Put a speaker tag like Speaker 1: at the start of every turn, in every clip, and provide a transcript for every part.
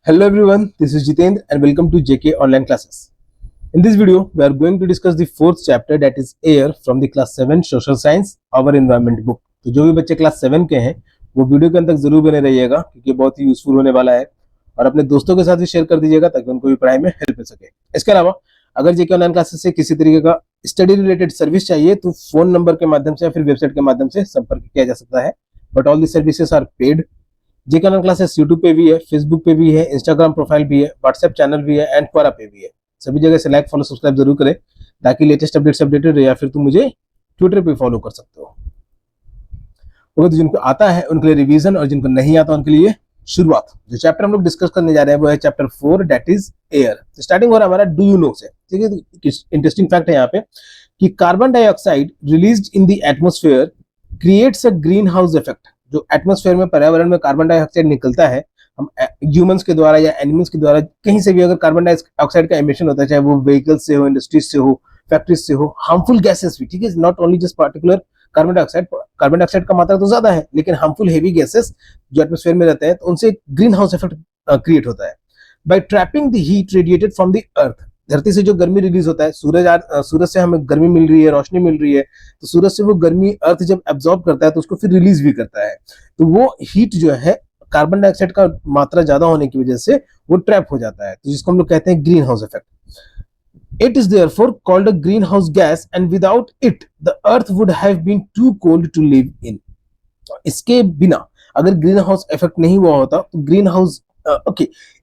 Speaker 1: Hello everyone, this is Jitendra and welcome to JK Online Classes. In this video, we are going to discuss the fourth chapter that is air from the class 7 social science our environment book. तो जो भी बच्चे class 7 के हैं वो video के अंत तक जरूर बने रहिएगा क्योंकि बहुत ही यूजफुल होने वाला है और अपने दोस्तों के साथ भी शेयर कर दीजिएगा ताकि उनको भी पढ़ाई में हेल्प मिल सके। इसके अलावा अगर जेके ऑनलाइन क्लासेस से किसी तरीके का स्टडी रिलेटेड सर्विस चाहिए तो फोन नंबर के माध्यम से या फिर वेबसाइट के माध्यम से संपर्क किया जा सकता है, but all the services are paid. JK online classes YouTube पे भी है, फेसबुक पे भी है, इंस्टाग्राम प्रोफाइल भी है, व्हाट्सएप चैनल भी है एंड क्वारा पे भी है। सभी जगह से लाइक फॉलो सब्सक्राइब जरूर करें ताकि लेटेस्ट अपडेट्स अपडेटेड रहे, या फिर तुम मुझे ट्विटर पे फॉलो कर सकते हो। तो जिनको आता है उनके लिए रिवीजन और जिनको नहीं आता उनके लिए शुरुआत। जो चैप्टर हम लोग डिस्कस करने जा रहे हैं वो है चैप्टर 4 दैट इज एयर। तो स्टार्टिंग हो रहा है हमारा डू यू नो से। ठीक है, इंटरेस्टिंग फैक्ट है यहाँ पे कि carbon dioxide released in the atmosphere creates a green house effect. जो एटमॉस्फेयर में पर्यावरण में कार्बन डाइऑक्साइड निकलता है, हम ह्यूमंस के द्वारा या एनिमल्स के द्वारा कहीं से भी अगर कार्बन डाइऑक्साइड का एमिशन होता है, चाहे वो व्हीकल्स से हो, इंडस्ट्रीज से हो, फैक्ट्रीज से हो, हार्मफुल गैसेस भी। ठीक है, not only just particular carbon dioxide का मात्रा तो ज्यादा है लेकिन हार्मफुल हेवी गैसेस जो एटमॉस्फेयर में रहते हैं तो उनसे ग्रीन हाउस इफेक्ट क्रिएट होता है। By trapping the heat radiated from the earth, धरती से जो गर्मी रिलीज होता है, सूरज से हमें गर्मी मिल रही है, रोशनी मिल रही है, तो सूरज से वो गर्मी अर्थ जब एब्जॉर्ब करता है तो उसको फिर रिलीज भी करता है। तो वो हीट जो है कार्बन डाइऑक्साइड का मात्रा ज्यादा होने की वजह से वो ट्रैप हो जाता है, तो जिसको हम लोग कहते हैं green house effect. It is therefore called a greenhouse gas and without it the earth would have been too cold to live in. इसके बिना अगर ग्रीन हाउस इफेक्ट नहीं हुआ होता तो ग्रीन हाउस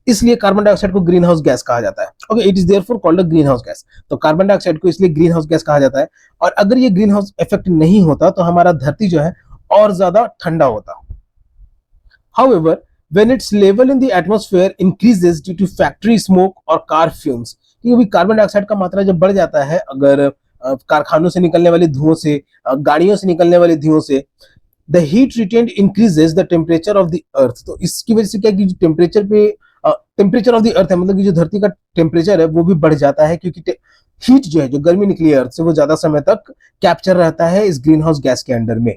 Speaker 1: इसलिए कार्बन डाइऑक्साइड को ग्रीन हाउस गैस कहा जाता है। Okay, it is therefore called a green house gas. तो कार्बन डाइऑक्साइड को इसलिए ग्रीन हाउस गैस कहा जाता है, और अगर ये ग्रीन हाउस इफेक्ट नहीं होता तो हमारा धरती जो है और ज्यादा ठंडा होता। However, when its level in the atmosphere increases due to factory smoke or car fumes, क्योंकि कार्बन डाइऑक्साइड का मात्रा जब बढ़ जाता है अगर कारखानों से निकलने वाले धुओं से, गाड़ियों से निकलने वाले धुओं से, the heat retained increases the temperature of the अर्थ। तो इसकी वजह से क्या कि टेम्परेचर ऑफ द अर्थ है, मतलब कि जो धरती का टेम्परेचर है वो भी बढ़ जाता है, क्योंकि हीट जो है, जो गर्मी निकली है अर्थ से, वो ज्यादा समय तक कैप्चर रहता है इस ग्रीन हाउस गैस के अंडर में।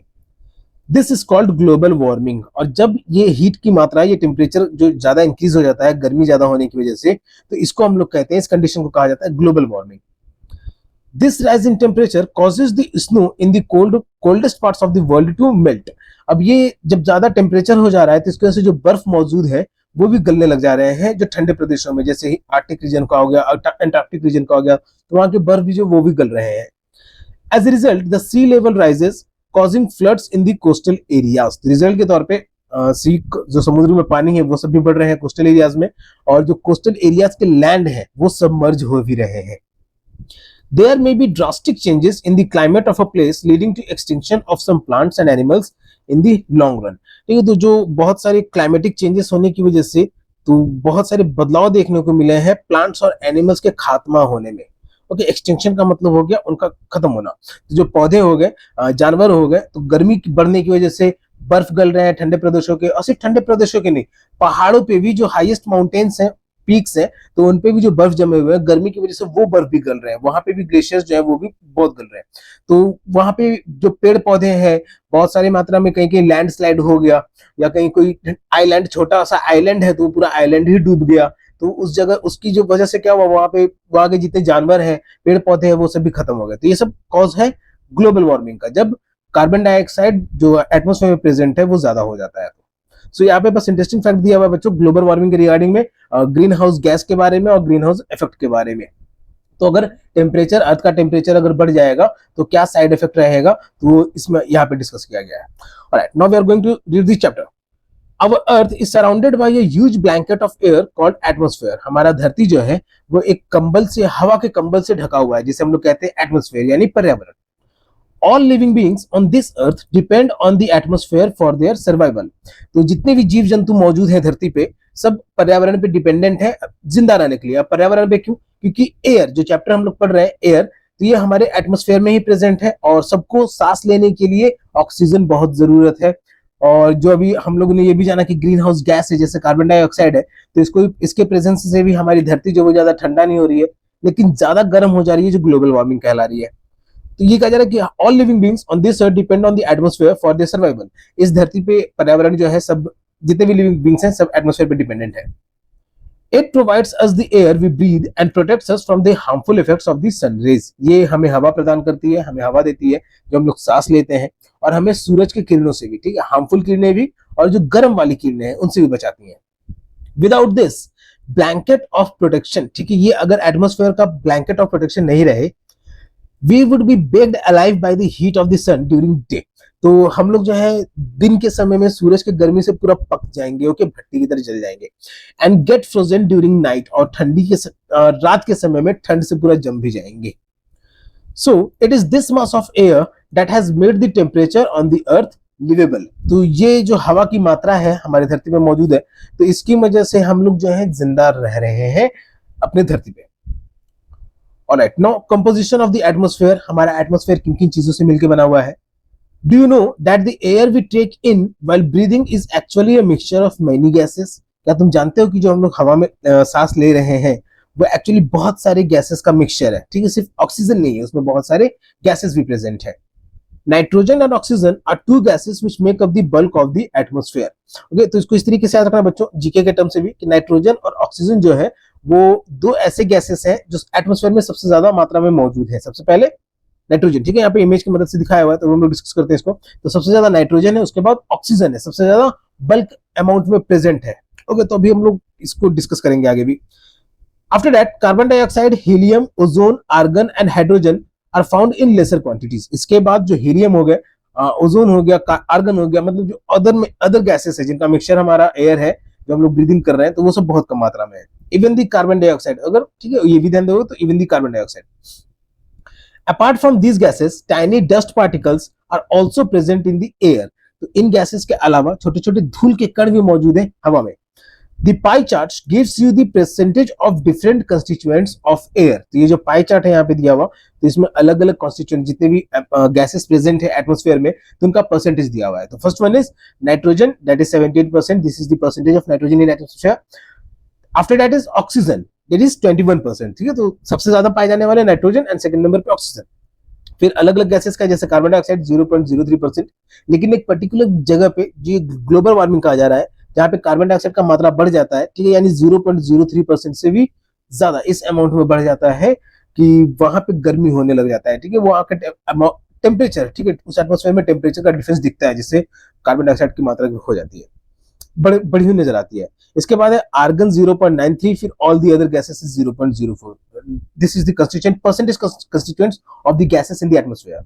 Speaker 1: This is called global warming. और जब ये हीट की मात्रा, ये टेम्परेचर जो ज्यादा इंक्रीज हो जाता है गर्मी ज्यादा होने की वजह से, तो इसको हम लोग कहते हैं, इस कंडीशन को कहा जाता है global warming. This rise in temperature causes the snow in the coldest parts of the world to melt. अब ये जब ज्यादा टेम्परेचर हो जा रहा है तो इसकी वजह से जो बर्फ मौजूद है वो भी गलने लग जा रहे हैं, जो ठंडे प्रदेशों में, जैसे आर्टिक रीजन का हो गया, अंटार्कटिक रीजन का हो गया, तो वहां के बर्फ भी जो वो भी गल रहे हैं। As a result the sea level rises causing floods in the coastal areas. Result के तौर पे सी जो समुद्र में पानी है वो सब भी बढ़ रहे हैं कोस्टल एरियाज में, और जो कोस्टल एरियाज के लैंड है वो सबमर्ज हो भी रहे हैं। There may be drastic changes in the climate of a place leading to extinction of some plants and animals in the long run। ठीक है, तो जो बहुत सारे क्लाइमेटिक चेंजेस होने की वजह से तो बहुत सारे बदलाव देखने को मिले हैं प्लांट्स और एनिमल्स के खात्मा होने में। ओके, एक्सटिंक्शन का मतलब हो गया उनका खत्म होना। तो जो पौधे हो गए, जानवर हो गए, तो गर्मी बढ़ने की वजह से बर्फ गल रहे हैं ठंडे प्रदेशों के, और सिर्फ ठंडे प्रदेशों के नहीं, पहाड़ों पे भी जो हाईएस्ट माउंटेन्स हैं, पीक्स हैं, तो उनपे भी जो बर्फ जमे हुए हैं गर्मी की वजह से वो बर्फ भी गल रहे हैं, वहां पे भी ग्लेशियर्स जो है वो भी बहुत गल रहे हैं। तो वहां पे जो पेड़ पौधे हैं बहुत सारी मात्रा में, कहीं कहीं लैंडस्लाइड हो गया, या कहीं कोई आइलैंड, छोटा सा आइलैंड है तो पूरा आइलैंड ही डूब गया, तो उस जगह उसकी जो वजह से क्या हुआ, वहां के जितने जानवर हैं, पेड़ पौधे हैं, वो सब भी खत्म हो गए। तो ये सब कॉज है ग्लोबल वार्मिंग का, जब कार्बन डाइऑक्साइड जो एटमोस्फेयर में प्रेजेंट है वो ज्यादा हो जाता है। सो यहाँ पे बस इंटरेस्टिंग फैक्ट दिया हुआ है बच्चों ग्लोबल वार्मिंग के रिगार्डिंग में, ग्रीन हाउस गैस के बारे में और ग्रीन हाउस इफेक्ट के बारे में। तो अगर टेम्परेचर, अर्थ का टेम्परेचर अगर बढ़ जाएगा तो क्या साइड इफेक्ट रहेगा, तो इसमें यहाँ पे डिस्कस किया गया है। Alright, now we are going to read this chapter. Our Earth is surrounded by a huge blanket of air called atmosphere। हमारा धरती जो है वो एक कंबल से, हवा के कंबल से ढका हुआ है, जिसे हम लोग कहते हैं एटमोस्फेयर यानी पर्यावरण। All living beings on this earth depend on the atmosphere for their survival। तो जितने भी जीव जंतु मौजूद हैं धरती पे सब पर्यावरण पे डिपेंडेंट है जिंदा रहने के लिए। अब पर्यावरण पे क्यों? क्योंकि एयर, जो चैप्टर हम लोग पढ़ रहे हैं एयर, तो ये हमारे एटमोस्फेयर में ही प्रेजेंट है, और सबको सांस लेने के लिए ऑक्सीजन बहुत जरूरत है। और जो अभी हम लोगों ने ये भी जाना कि ग्रीन हाउस गैस है जैसे कार्बन डाइऑक्साइड है, तो इसको, इसके प्रेजेंस से भी हमारी धरती जो वो ज्यादा ठंडा नहीं हो रही है लेकिन ज्यादा गर्म हो जा रही है, जो ग्लोबल वार्मिंग कहला रही है। तो ये कहा जा रहा है कि all living beings on this earth depend on the atmosphere for their survival. इस धरती पे पर्यावरण जो है, सब जितने भी लिविंग बींग्स हैं सब एटमोस्फेयर पे डिपेंडेंट है। It provides us the air we breathe and protects us from the harmful effects of the sun rays. ये हमें हवा प्रदान करती है, हमें हवा देती है जो हम लोग सांस लेते हैं, और हमें सूरज की किरणों से भी, ठीक है, हार्मफुल किरणें भी और जो गर्म वाली किरणें हैं उनसे भी बचाती हैं। Without this blanket of protection, ठीक है, ये अगर एटमोस्फेयर का ब्लैंकेट ऑफ प्रोटेक्शन नहीं रहे, we would be baked alive by the heat of the sun during day. तो हम लोग जो है दिन के समय में सूरज की गर्मी से पूरा पक जाएंगे, ओके, भट्टी की तरह जल जाएंगे। And get frozen during night, और रात के समय में ठंड से पूरा जम भी जाएंगे। So it is this mass of air that has made the temperature on the earth livable. तो ये जो हवा की मात्रा है हमारी धरती पे मौजूद है, तो इसकी वजह से हम लोग जो है जिंदा रह रहे हैं अपने धरती पे। Alright, now composition of the atmosphere. हमारा एटमॉस्फेयर किन किन चीजों से मिलकर बना हुआ है? Do you know that the air we take in while breathing is actually a mixture of many gases? क्या तुम जानते हो कि जो हम लोग हवा में सांस ले रहे हैं वो एक्चुअली बहुत सारे गैसेस का मिक्सचर है, ठीक है, सिर्फ ऑक्सीजन नहीं है, उसमें बहुत सारे गैसेस भी प्रेजेंट है। Nitrogen and oxygen are two gases which make up the bulk of the atmosphere. Okay, तो इसको इस तरीके से याद रखना बच्चों, जीके के टर्म से भी, कि नाइट्रोजन और ऑक्सीजन जो है वो दो ऐसे गैसेस हैं जो एटमॉस्फेयर में सबसे ज्यादा मात्रा में मौजूद है। सबसे पहले नाइट्रोजन, ठीक है, यहाँ पे इमेज की मदद से दिखाया हुआ है तो हम लोग डिस्कस करते हैं इसको। तो सबसे ज्यादा नाइट्रोजन है, उसके बाद ऑक्सीजन है, सबसे ज्यादा बल्क अमाउंट में प्रेजेंट है। ओके, तो अभी हम लोग इसको डिस्कस करेंगे आगे भी। After that carbon dioxide, helium, ozone, argon and hydrogen are found in lesser quantities. इसके बाद जो हीलियम हो गया, ओजोन हो गया, आर्गन हो गया, मतलब जो अदर गैसेस है जिनका मिक्सचर हमारा एयर है जो हम लोग ब्रीदिंग कर रहे हैं, तो वो सब बहुत कम मात्रा में है। इवन दी कार्बन डाइऑक्साइड, अगर ठीक है ये भी ध्यान दोगे तो even the carbon dioxide. Apart from these gases tiny dust particles are also present in the air. तो इन गैसेस के अलावा छोटे छोटे धूल के कण भी मौजूद है हवा में। The pie chart gives you the percentage of different constituents of air। तो ये जो पाई चार्ट है यहाँ पे दिया हुआ, तो इसमें अलग अलग कॉन्स्टिट्यूएंट जितने भी गैसेस प्रेजेंट है एटमॉस्फेयर में, तो उनका परसेंटेज दिया हुआ है। तो first one is nitrogen, that is 78%, this is the percentage of nitrogen in atmosphere. After that is oxygen, that is 21%, ठीक है, तो सबसे ज्यादा पाए जाने वाले नाइट्रोजन एंड सेकंड नंबर पे ऑक्सीजन। फिर अलग अलग गैसेस का जैसे कार्बन डाइऑक्साइड 0.03%, लेकिन एक पर्टिकुलर जगह पे जो ग्लोबल वार्मिंग कहा जा रहा है जहां पे कार्बन डाइऑक्साइड का मात्रा बढ़ जाता है, ठीक है, यानी 0.03% से भी ज्यादा इस अमाउंट में बढ़ जाता है कि वहां पे गर्मी होने लग जाता है, ठीक है, वहां का टेम्परेचर, ठीक है, उस एटमॉस्फेयर में टेम्परेचर का डिफरेंस दिखता है जिससे कार्बन डाइऑक्साइड की मात्रा हो जाती है, बढ़ी हुई नजर आती है। इसके बाद है आर्गन 0.93, फिर all the other gases is 0.04। This is the constituent percentage constituents of the gases in the atmosphere.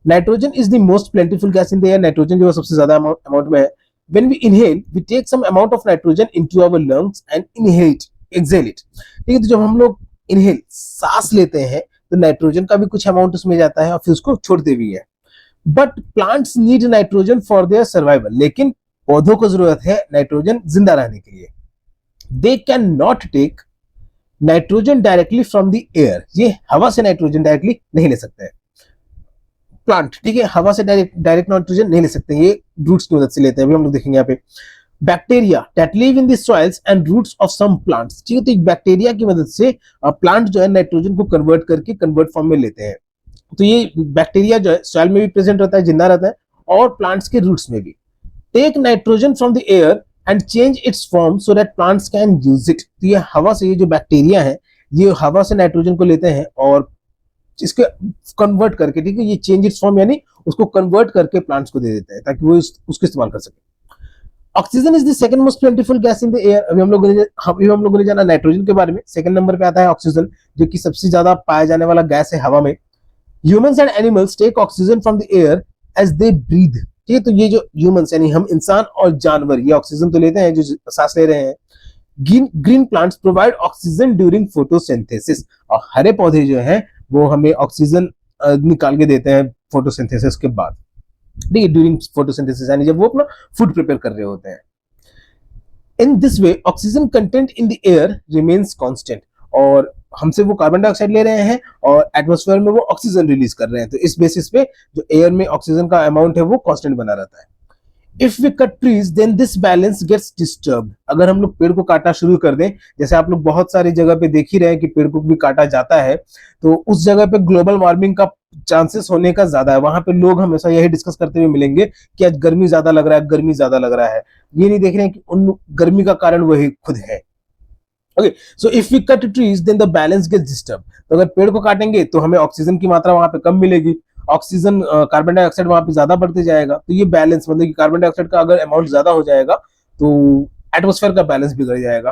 Speaker 1: Nitrogen is the most प्लेंटिफुल gas in the air. Nitrogen जो है सबसे ज्यादा अमाउंट में है। When we inhale, we take some amount of nitrogen into our lungs and exhale it। ठीक है, तो जब हम लोग इनहेल सांस लेते हैं तो नाइट्रोजन का भी कुछ अमाउंट उसमें जाता है और फिर उसको छोड़ते भी है। But plants need nitrogen for their survival. लेकिन पौधों को जरूरत है नाइट्रोजन जिंदा रहने के लिए। They can not take nitrogen directly from the air. ये हवा से नाइट्रोजन डायरेक्टली नहीं ले सकते हैं प्लांट, ठीक है, हवा से डायरेक्ट नाइट्रोजन नहीं ले सकते, ये रूट्स की मदद से लेते हैं। अभी हम लोग देखेंगे यहाँ पे bacteria that live in the soils and roots of some plants. ठीक है, तो एक बैक्टीरिया की मदद से प्लांट जो है नाइट्रोजन को कन्वर्ट करके कन्वर्ट फॉर्म में लेते हैं। तो ये बैक्टीरिया जो है सॉइल में भी प्रेजेंट रहता है, जिंदा रहता है, और प्लांट्स के रूट्स में भी। Take nitrogen from the air and change its form so that plants can use it. तो ये हवा से, ये जो बैक्टीरिया है ये हवा से नाइट्रोजन को लेते हैं और इसके कन्वर्ट करके, ठीक है, ये चेंज इट्स फॉर्म यानी उसको कन्वर्ट करके प्लांट्स को दे देते हैं ताकि वो उसको इस्तेमाल कर सके। Oxygen is the second most प्लेंटिफुल gas in the air. अभी हम लोगों ने जाना नाइट्रोजन के बारे में। सेकंड नंबर पे आता है ऑक्सीजन, जो कि सबसे ज्यादा पाया जाने वाला गैस है हवा में। Humans and animals take oxygen from the air as they breathe. ठीक है, तो ये जो ह्यूमंस यानी हम इंसान और जानवर ये ऑक्सीजन तो लेते हैं जो सांस ले रहे हैं। Green plants provide oxygen during photosynthesis. और हरे पौधे जो हैं वो हमें ऑक्सीजन निकाल के देते हैं फोटोसिंथेसिस के बाद, ठीक है, ड्यूरिंग फोटोसिंथेसिस यानी जब वो अपना फूड प्रिपेयर कर रहे होते हैं। In this way oxygen content in the air remains constant. और हमसे वो कार्बन डाइऑक्साइड ले रहे हैं और एटमॉस्फेयर में वो ऑक्सीजन रिलीज कर रहे हैं, तो इस बेसिस पे जो एयर में ऑक्सीजन का अमाउंट है वो कांस्टेंट बना रहता है। If we cut trees then this balance gets disturbed. अगर हम लोग पेड़ को काटना शुरू कर दें, जैसे आप लोग बहुत सारी जगह पे देख ही रहे हैं कि पेड़ को भी काटा जाता है, तो उस जगह पे ग्लोबल वार्मिंग का चांसेस होने का ज्यादा है। वहां पे लोग हमेशा यही डिस्कस करते हुए मिलेंगे कि आज गर्मी ज्यादा लग रहा है, गर्मी ज्यादा लग रहा है। ये नहीं देख रहे हैं कि उन गर्मी का कारण वही खुद है। Okay, so if we cut trees then the balance gets disturb. तो अगर पेड़ को काटेंगे तो हमें ऑक्सीजन की मात्रा वहां पे कम मिलेगी, ऑक्सीजन कार्बन डाइऑक्साइड वहां पे ज्यादा बढ़ते जाएगा, तो ये बैलेंस मतलब कि कार्बन डाइऑक्साइड का अगर अमाउंट ज्यादा हो जाएगा तो एटमोस्फेयर का बैलेंस बिगड़ जाएगा।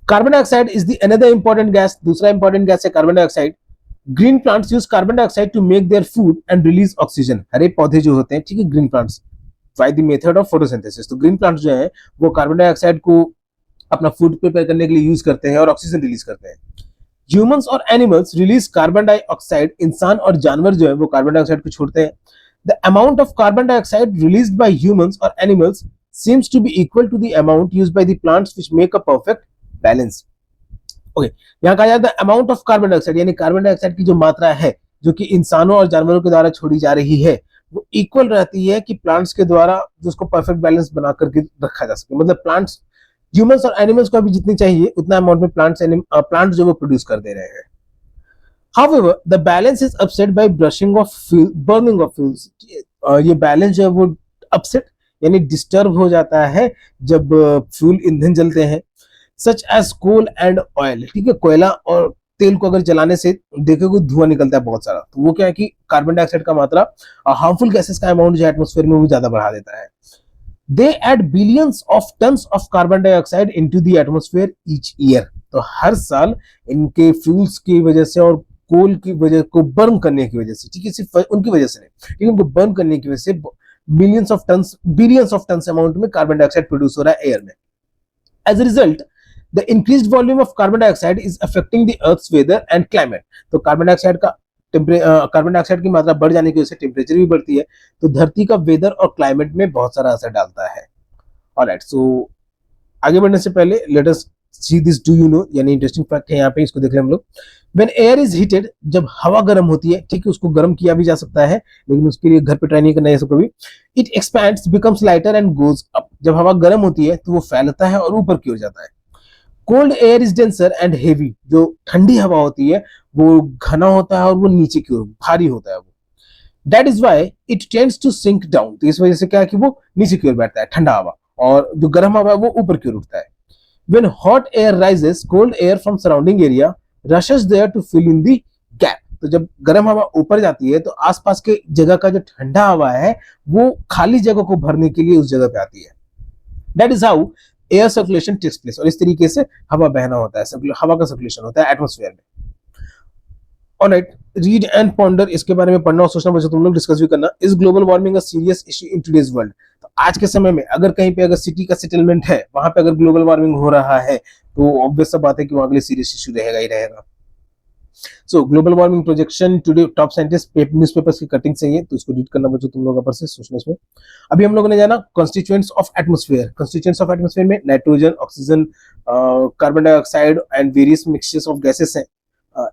Speaker 1: Carbon dioxide is the another important gas, दूसरा इंपॉर्टेंट गैस है carbon dioxide. Green plants use carbon dioxide to make their food and release oxygen. हरे पौधे जो होते हैं, ठीक है, green plants, by the method of photosynthesis. तो ग्रीन प्लांट्स जो है वो कार्बन डाइऑक्साइड को अपना फूड प्रिपेयर करने के लिए यूज करते हैं और ऑक्सीजन रिलीज करते हैं। ह्यूमंस और एनिमल्स रिलीज कार्बन डाइऑक्साइड, इंसान और जानवर जो है वो कार्बन डाइऑक्साइड को छोड़ते हैं। The amount of carbon dioxide released by humans और animals seems to be equal to the amount used by the plants which make a perfect balance. Okay, यहाँ कहा जाता है अमाउंट ऑफ कार्बन डाइऑक्साइड, यानी carbon dioxide की जो मात्रा है जो कि इंसानों और जानवरों के द्वारा छोड़ी जा रही है वो इक्वल रहती है कि प्लांट्स के द्वारा जो उसको परफेक्ट बैलेंस बना करके रखा जा सके। मतलब प्लांट्स, ह्यूमंस और एनिमल्स को अभी जितनी चाहिए उतना अमाउंट में प्लांट्स जो वो प्रोड्यूस कर दे रहे हैं। However, the balance is upset by burning of fuels. ये बैलेंस जो है वो अपसेट यानी डिस्टर्ब हो जाता है जब फ्यूल ईंधन जलते हैं, such as coal and oil. ठीक है, कोयला और तेल को अगर जलाने से देखोगे धुआं निकलता है बहुत सारा, तो वो क्या है कि कार्बन डाइऑक्साइड का मात्रा, हार्मफुल गैसेस का अमाउंट जो एटमोस्फेयर में वो ज्यादा बढ़ा देता है। They add billions of tons of carbon dioxide into the atmosphere each year. तो हर साल इनके फ्यूल्स की वजह से और कोल की वजह को बर्न करने की वजह से, ठीक है, सिर्फ उनकी वजह से नहीं, ठीक है, उनको बर्न करने की वजह से बिलियंस ऑफ टन्स अमाउंट में कार्बन डाइऑक्साइड प्रोड्यूस हो रहा है एयर में। As a result the increased volume of carbon dioxide is affecting the earth's weather and climate. तो कार्बन डाइऑक्साइड की मात्रा बढ़ जाने की वजह से टेम्परेचर भी बढ़ती है, तो धरती का वेदर और क्लाइमेट में बहुत सारा असर डालता है। ऑलराइट, सो आगे बढ़ने से पहले let us see this do you no, यानी इंटरेस्टिंग फैक्ट है यहाँ पे, इसको देख लें हम लोग। व्हेन एयर इज हीटेड, जब हवा गर्म होती है, ठीक है, उसको गर्म किया भी जा सकता है लेकिन उसके लिए घर पे ट्राई नहीं करना है कभी। It expands, becomes lighter and goes up. जब हवा गर्म होती है तो वो फैलता है और ऊपर की ओर जाता है। Cold air is denser and heavy. जो ठंडी हवा होती है वो घना होता है और वो नीचे की ओर भारी होता है वो। That is why it tends to sink down. तो इस वजह से क्या है कि वो नीचे की ओर बैठता है ठंडा हवा, और जो गर्म हवा है वो ऊपर की ओर उठता है। When hot air rises, cold air from surrounding area rushes there to fill in the gap. तो जब गर्म हवा ऊपर जाती है तो आसपास के जगह का जो ठंडा हवा है वो खाली जगह को भरने के लिए उस जगह पे आती है। That is how air circulation takes place. और इस तरीके से हवा बहना होता है, हवा का सर्कुलेशन होता है एटमोस्फेयर में। ऑलराइट, रीड एंड पॉन्डर, इसके बारे में पढ़ना और सोचना बच्चों तुम लोग डिस्कस भी करना। Is global warming a serious issue in today's world. तो आज के समय में अगर कहीं पे अगर सिटी का सेटलमेंट है, वहां पे अगर ग्लोबल वार्मिंग हो रहा है तो ऑब्वियस सा बात है कि वहां के लिए सीरियस इशू रहेगा ही रहेगा। सो global warming projection today top scientist newspapers की कटिंग से है, तो इसको रीड करना बच्चों तुम लोग ऊपर से सोचने में। अभी हम लोगों ने जाना constituents of atmosphere. Constituents of atmosphere में nitrogen, oxygen, carbon dioxide and various mixtures of gases हैं।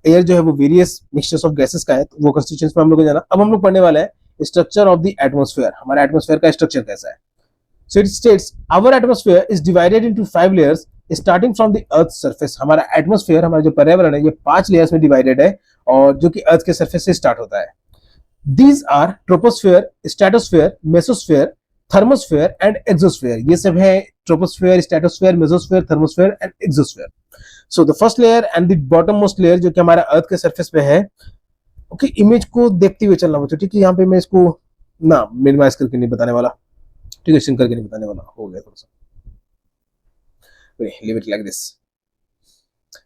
Speaker 1: एयर जो है वो वेरियस मिक्सचर्स ऑफ गैसेस का है, तो वो कॉन्स्टिट्यूएंट्स में हम लोग जाना। अब हम लोग पढ़ने वाले हैं स्ट्रक्चर ऑफ द एटमोस्फेयर। हमारा एटमोस्फेयर का स्ट्रक्चर कैसा है। So it states our atmosphere is divided into 5 layers starting from the earth surface. हमारा एटमोस्फेयर, हमारा जो पर्यावरण है, ये 5 लेयर्स में डिवाइडेड है और जो कि अर्थ के सरफेस से स्टार्ट होता है। These are troposphere, stratosphere, mesosphere, thermosphere and exosphere. ये सब है troposphere, stratosphere, mesosphere, thermosphere and exosphere. So the first layer and the bottom most layer जो कि हमारा अर्थ के सरफेस पे है। ओके, इमेज को देखते हुए चलना बच्चों, ठीक है। यहाँ पे मैं इसको ना मिनिमाइज करके नहीं बताने वाला, ठीक है, करके नहीं बताने वाला, हो गया थोड़ा सा, लीव इट लाइक दिस,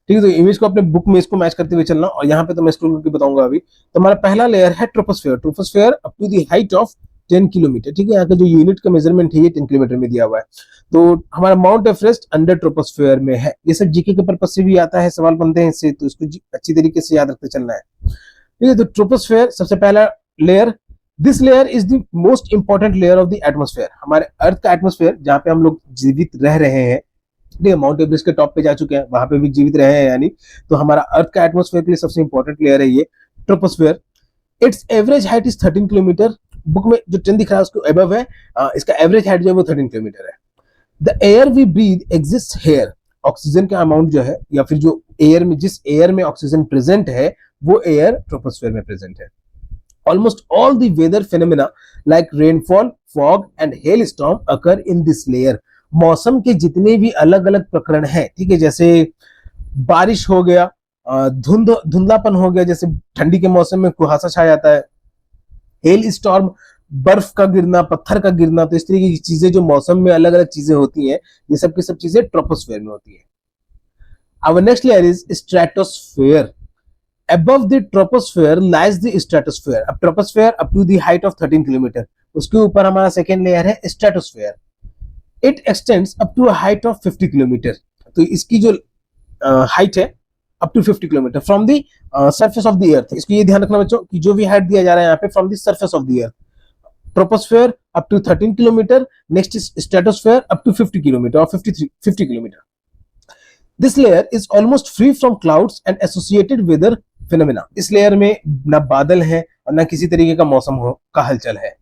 Speaker 1: ठीक है। तो इमेज को अपने बुक में इसको मैच करते हुए चलना, और यहाँ पे तो मैं स्क्रॉल करके बताऊंगा अभी। तो हमारा पहला लेयर है troposphere. Troposphere up to the height of 10 kilometre, ठीक है। यहाँ का जो यूनिट का मेजरमेंट है ये 10 किलोमीटर में दिया हुआ है। तो हमारा माउंट एवरेस्ट अंडर ट्रोपोस्फेयर में है। ये सब जीके के पर्पस से भी आता है, सवाल बनते हैं इससे, तो इसको अच्छी तरीके से याद रखते चलना है, ठीक है। तो ट्रोपोस्फेयर सबसे पहला layer. This layer is the most important layer of the atmosphere. हमारे अर्थ का एटमोस्फेयर जहाँ पे हम लोग जीवित रह रहे हैं, ठीक है, माउंट एवरेस्ट के टॉप पे जा चुके हैं, वहां पे भी जीवित रहे हैं यानी, तो हमारा अर्थ का एटमोस्फेयर के लिए सबसे इंपॉर्टेंट लेयर है ये troposphere. It's average height is 13 kilometre. Book में जो 10 दिख रहा है उसको एबव है, इसका एवरेज हाइट जो है वो 13 किलोमीटर है। The air we breathe exist here. Oxygen का अमाउंट जो है, या फिर जो एयर में, जिस एयर में ऑक्सीजन प्रेजेंट है वो एयर ट्रोपोस्फेयर में प्रेजेंट है। Almost all the weather phenomena like rainfall, fog and hailstorm occur in this layer. मौसम के जितने भी अलग अलग प्रकरण हैं, ठीक है, जैसे बारिश हो गया, धुंधलापन हो गया, जैसे ठंडी के मौसम में कुहासा छा जाता है, हेल स्टॉर्म, बर्फ का गिरना, पत्थर का गिरना, तो इस तरीके की चीजें जो मौसम में अलग अलग चीजें होती हैं, ये सब की सब चीजें ट्रोपोस्फेयर में होती है। Our next layer is stratosphere. Above the troposphere lies the stratosphere. अब troposphere up to the height of 13 kilometre, उसके ऊपर हमारा सेकेंड लेयर है stratosphere. It extends up to a height of 50 kilometre, तो इसकी जो हाइट है up to 50 kilometre from the surface of the अर्थ। इसको ये ध्यान रखना बच्चों कि जो भी हाइट दिया जा रहा है यहाँ पे from the surface of the earth. Troposphere up to 13 kilometre, next is stratosphere up to 50 kilometre और 50 kilometre. This layer is almost free from clouds and associated weather phenomena. इस लेयर में ना बादल है और ना किसी तरीके का मौसम का हलचल है।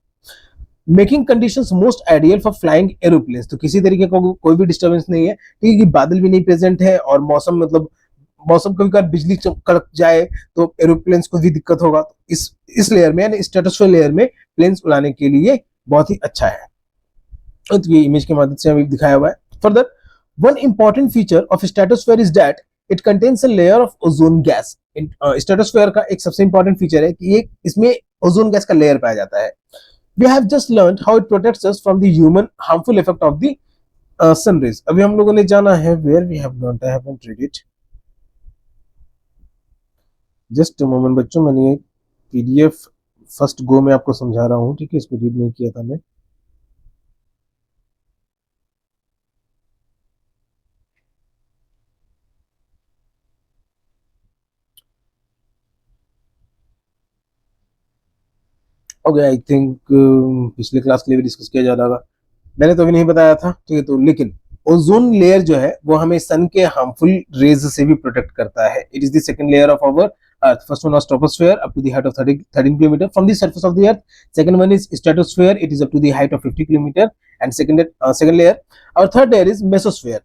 Speaker 1: Making conditions most ideal for flying aeroplanes, तो किसी तरीके का कोई भी डिस्टर्बेंस नहीं है, ठीक है, बादल भी नहीं प्रेजेंट है और मौसम कभी कभी बिजली कड़क जाए तो एरोप्लेन्स को भी दिक्कत होगा। इस लेयर में यानी स्ट्रेटोस्फेयर लेयर में प्लेन्स उड़ाने के लिए बहुत ही अच्छा है। तो ये इमेज की मदद से हमें दिखाया हुआ है। Further, one important feature of stratosphere is that it contains a layer of ozone gas. Stratosphere का एक सबसे इंपॉर्टेंट फीचर है कि इसमें ओजोन गैस का लेयर पाया जाता है। We have just learned how it protects us from the human harmful effect of the sun rays. अभी हम लोगों ने जाना है where we have learned, I haven't read it. Just a moment बच्चों, मैंने ये PDF फर्स्ट गो में आपको समझा रहा हूँ, ठीक है, इसको रीड नहीं किया था मैं। ओके, आई थिंक पिछले क्लास के लिए भी डिस्कस किया जा रहा होगा, मैंने तो अभी नहीं बताया था, ठीक है। तो लेकिन ओजोन लेयर जो है वो हमें सन के हार्मफुल रेज से भी प्रोटेक्ट करता है। It is the second layer of our earth. First one was troposphere up to the height of 13 kilometre from the surface of the earth. Second one is stratosphere, it is up to the height of 50 kilometre and second layer. और third layer is mesosphere.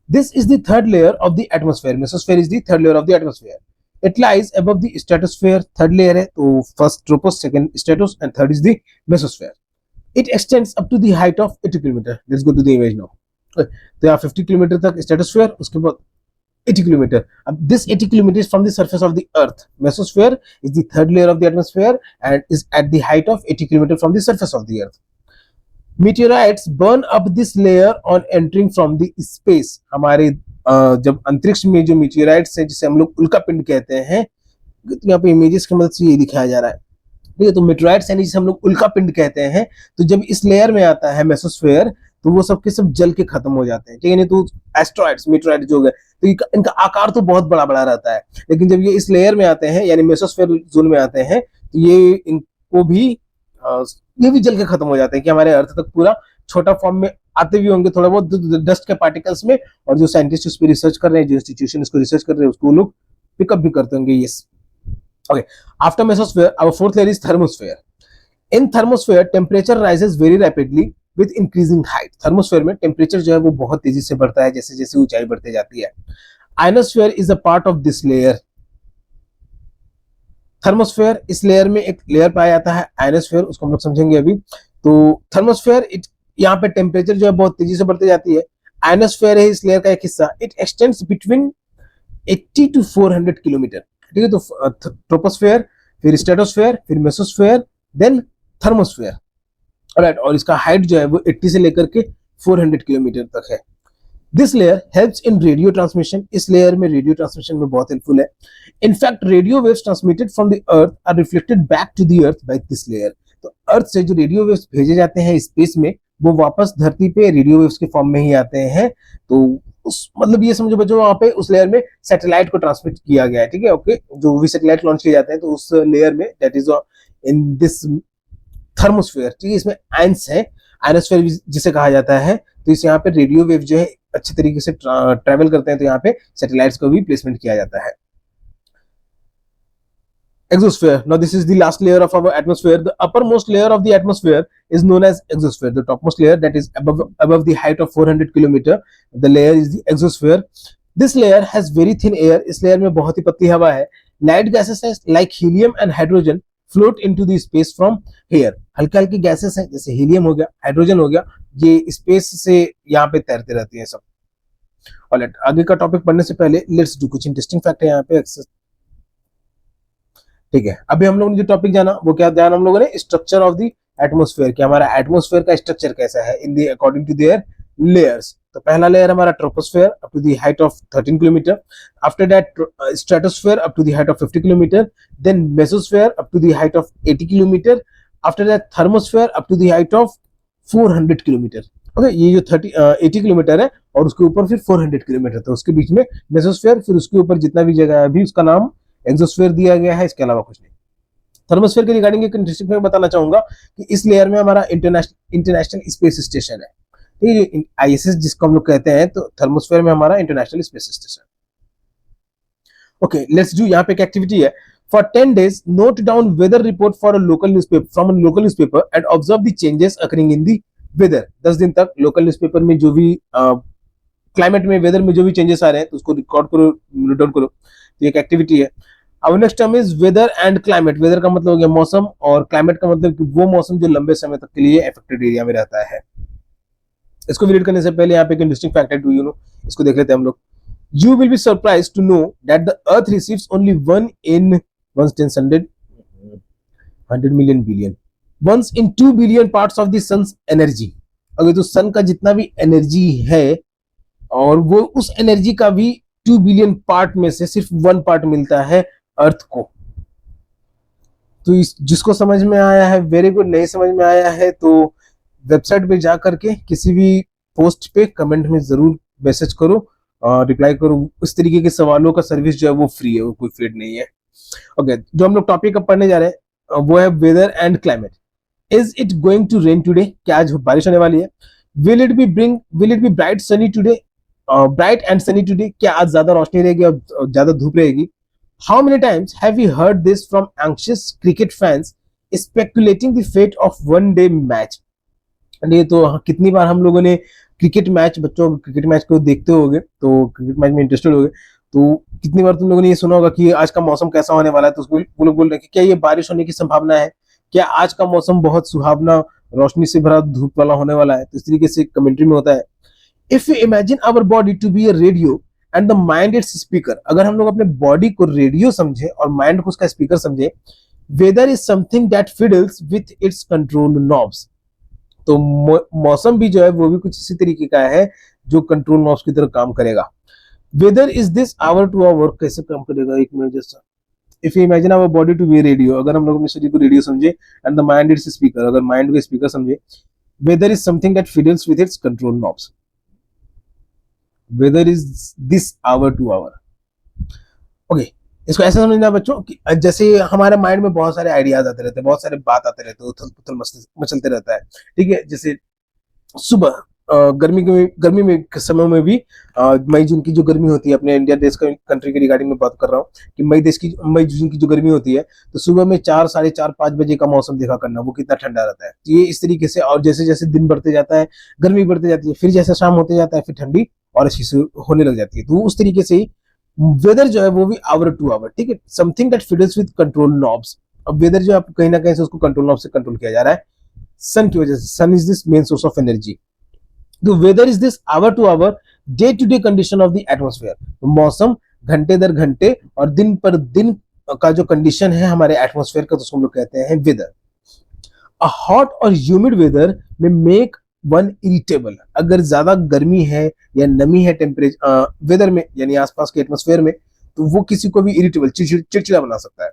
Speaker 1: This is the third layer of the atmosphere. Mesosphere is the third layer of the atmosphere. It lies above the stratosphere. Third layer है, तो first tropos, second stratos, and third is the mesosphere. It extends up to the height of 80 kilometer. Let's go to the image now. Okay. तो यहाँ 50 kilometre तक stratosphere, उसके बाद 80 kilometre. अब this 80 kilometers from the surface of the earth. Mesosphere is the third layer of the atmosphere and is at the height of 80 kilometer from the surface of the earth. Meteorites burn up this layer on entering from the space. हमारे जब अंतरिक्ष में जो meteorites हैं, जिसे हम लोग उल्का पिंड कहते हैं, तो यहाँ पे इमेजेस की मदद से ये दिखाया जा रहा है, ठीक है। तो मीटियोराइट्स यानी जिसे हम लोग उल्का पिंड कहते हैं, तो जब इस लेयर में आता है मेसोस्फेयर, तो वो सब के सब जल के खत्म हो जाते हैं, ठीक है। नहीं तो एस्ट्रॉइड्स, मीटियोराइट जो है, तो इनका आकार तो बहुत बड़ा बड़ा रहता है, लेकिन जब ये इस लेयर में आते हैं यानी मेसोस्फेयर जोन में आते हैं, तो ये भी जल के खत्म हो जाते हैं कि हमारे अर्थ तक पूरा छोटा फॉर्म में आते भी होंगे थोड़ा बहुत डस्ट के पार्टिकल्स में, और जो साइंटिस्ट उस पर रिसर्च कर रहे हैं, जो इंस्टीट्यूशन इसको रिसर्च कर रहे हैं, उसको लोग पिकअप भी करते होंगे। Yes, okay. After mesosphere our fourth layer is thermosphere. In thermosphere temperature rises very rapidly with increasing height. Thermosphere में टेम्परेचर जो है वो बहुत तेजी से बढ़ता है जैसे जैसे ऊंचाई बढ़ती जाती है। Ionosphere is a part of this layer. Thermosphere, इस लेयर में एक लेयर पाया जाता है आयनोस्फेयर, उसको हम लोग समझेंगे अभी। तो थर्मोस्फेयर, यहाँ पे टेम्परेचर जो है बहुत तेजी से बढ़ती जाती है। आयनोस्फेयर है इस लेयर का एक हिस्सा। It extends between 80 to 400 kilometre, ठीक है। तो ट्रोपोस्फेयर, फिर स्ट्रेटोस्फेयर, फिर मेसोस्फेयर, देन थर्मोस्फेयर, राइट। और इसका हाइट जो है वो 80 से लेकर के 400 किलोमीटर तक है। This layer helps in radio transmission. इस लेयर में रेडियो ट्रांसमिशन में बहुत हेल्पफुल है। In fact radio waves transmitted from the earth are reflected back to the earth by this layer. तो अर्थ से जो रेडियो वेव्स भेजे जाते हैं स्पेस में, वो वापस धरती पे रेडियो वेव्स के फॉर्म में ही आते हैं। तो उस मतलब ये समझो बच्चों, वहां पे उस लेयर में सैटेलाइट को ट्रांसमिट किया गया है, ठीक है। ओके, जो भी सैटेलाइट लॉन्च किए जाते हैं, तो उस लेयर में, that is in this thermosphere, ठीक है, इसमें आयंस है, आयनोस्फेयर जिसे कहा जाता है। तो इस यहाँ पे रेडियो वेव जो है अच्छे तरीके से ट्रेवल करते हैं, तो यहाँ पे सैटेलाइट्स को भी प्लेसमेंट किया जाता है। Exosphere. Now this is the last layer of our atmosphere. The uppermost layer of the atmosphere is known as exosphere. The topmost layer, that is above the height of 400 kilometer, the layer is the exosphere. This layer has very thin air. इस layer में बहुत ही पतली हवा है. Light gases like helium and hydrogen float into the space from here. हल्के हल्के gases हैं, जैसे हीलियम हो गया, हाइड्रोजन हो गया, ये स्पेस से यहाँ पे तैरते रहती हैं सब। और आगे का टॉपिक पढ़ने से पहले लेट्स डू कुछ इंटरेस्टिंग फैक्ट है यहाँ पे। ठीक है, अभी हम लोगों ने जो टॉपिक जाना वो क्या जाना हम लोगों ने, स्ट्रक्चर ऑफ द एटमोस्फेयर, कि हमारा एटमोस्फेयर का स्ट्रक्चर कैसा है in the according to their layers. तो पहला लेयर हमारा troposphere up to the height of 13 kilometre, after that stratosphere up to the height of 50 kilometre, then mesosphere up to the height of 80 kilometre, after that thermosphere up to the height of 400 kilometre. Okay, ये जो 80 kilometre है और उसके ऊपर फिर 400 kilometre, तो उसके बीच में मेसोस्फेयर, फिर उसके ऊपर जितना भी जगह है अभी उसका नाम एक्सोस्फेयर दिया गया है, इसके अलावा कुछ नहीं। थर्मोस्फेयर के रिगार्डिंग एक इंटरेस्टिंग फैक्ट बताना चाहूंगा कि इस लेयर में हमारा इंटरनेशनल स्पेस स्टेशन है। ठीक है, आईएसएस जिसको हम लोग कहते हैं, तो थर्मोस्फेयर में हमारा international space station. Okay, let's do, यहाँ पे एक एक्टिविटी है। For 10 days, note down weather report for a local newspaper from a local newspaper and observe the changes occurring in the weather। 10 दिन तक लोकल न्यूज़पेपर में जो भी climate में, वेदर में जो भी चेंजेस आ रहे हैं तो उसको रिकॉर्ड करो, नोट डाउन करो। तो एक एक्टिविटी है। अब next term is weather and climate. Weather का मतलब हो गया मौसम, और क्लाइमेट का मतलब कि वो मौसम जो लंबे समय तक के लिए अफेक्टेड एरिया में रहता है। इसको रीड करने से पहले यहाँ पे एक इंटरेस्टिंग फैक्ट है, डू यू नो, इसको देख लेते हैं हम लोग। You will be surprised to know that the Earth receives only one in 100 million billion, once in 2 billion parts of the sun's energy। अगर तो सन का जितना भी एनर्जी है और वो उस एनर्जी का भी 2 बिलियन पार्ट में से सिर्फ 1 पार्ट मिलता है अर्थ को। तो जिसको समझ में आया है वेरी गुड, नहीं समझ में आया है तो वेबसाइट पे जा करके किसी भी पोस्ट पे कमेंट में जरूर मैसेज करो, रिप्लाई करो। इस तरीके के सवालों का सर्विस जो है वो फ्री है, वो कोई पेड नहीं है। ओके, जो हम लोग टॉपिक अब पढ़ने जा रहे हैं वो है weather and climate. Is it going to rain today? क्या आज बारिश होने वाली है? Will it be bright sunny today? Bright and sunny today, क्या आज ज्यादा रोशनी रहेगी और ज्यादा धूप रहेगी? How many times have you heard this from anxious cricket fans speculating the fate of one day match? ये तो कितनी बार हम लोगों ने क्रिकेट मैच, बच्चों क्रिकेट मैच को देखते होगे, तो क्रिकेट मैच में इंटरेस्टेड होगे, तो कितनी बार तुम लोगों ने ये सुना होगा कि आज का मौसम कैसा होने वाला है। तो उसको वो लोग बोल रहे हैं कि क्या ये बारिश होने की संभावना है, क्या आज का मौसम बहुत सुहावना, रोशनी से भरा, धूप वाला होने वाला है। तो इस तरीके से कमेंट्री में होता है। If you imagine our body to be a radio and the mind its speaker, अगर हम लोग अपने बॉडी को रेडियो समझे और माइंड को उसका स्पीकर समझे, weather is something that fiddles with its control knobs. तो मौसम भी जो है वो भी कुछ इसी तरीके का है जो कंट्रोल नॉब्स की तरह काम करेगा। Weather is this hour to hour, कैसे काम करेगा, एक मिनट जैसा। If you imagine our body to be radio, अगर हम लोग अपने शरीर को रेडियो समझे, and the mind its speaker, अगर माइंड को स्पीकर समझे, weather is something that fiddles with its control knobs. Weather is this hour to hour. Okay, इसको ऐसा समझना बच्चों कि जैसे हमारे माइंड में बहुत सारे आइडियाज आते रहते हैं, बहुत सारे बात आते रहते हैं, उथल पुथल मचलते रहता है। ठीक है, जैसे सुबह गर्मी में समय में भी मई जून की जो गर्मी होती है, अपने इंडिया देश कंट्री के रिगार्डिंग में बात कर रहा हूँ कि मई जून की जो गर्मी होती है, तो सुबह में 4, साढ़े 4, 5 बजे का मौसम देखा करना, वो कितना ठंडा रहता है। तो ये इस तरीके से, और जैसे जैसे दिन बढ़ते जाता है गर्मी बढ़ती जाती है, फिर जैसे शाम होते जाता है फिर ठंडी और अच्छी से होने लग जाती है। तो उस तरीके से ही वेदर जो है वो भी आवर टू आवर। ठीक है, something that fiddles with control knobs. अब वेदर जो है कहीं ना कहीं से उसको कंट्रोल नॉब से कंट्रोल किया जा रहा है सन की वजह से। Sun is this main source of energy. तो weather is this hour to hour day to day condition of the atmosphere. मौसम घंटे दर घंटे और दिन पर दिन का जो कंडीशन है हमारे एटमोस्फेयर का, तो उसको हम लोग कहते हैं वेदर। अ हॉट और ह्यूमिड वेदर में मेक वन इरिटेबल। अगर ज्यादा गर्मी है या नमी है टेम्परेचर वेदर में, यानी आसपास के एटमोस्फेयर में, तो वो किसी को भी इरिटेबल, चिड़चिड़ा बना सकता है।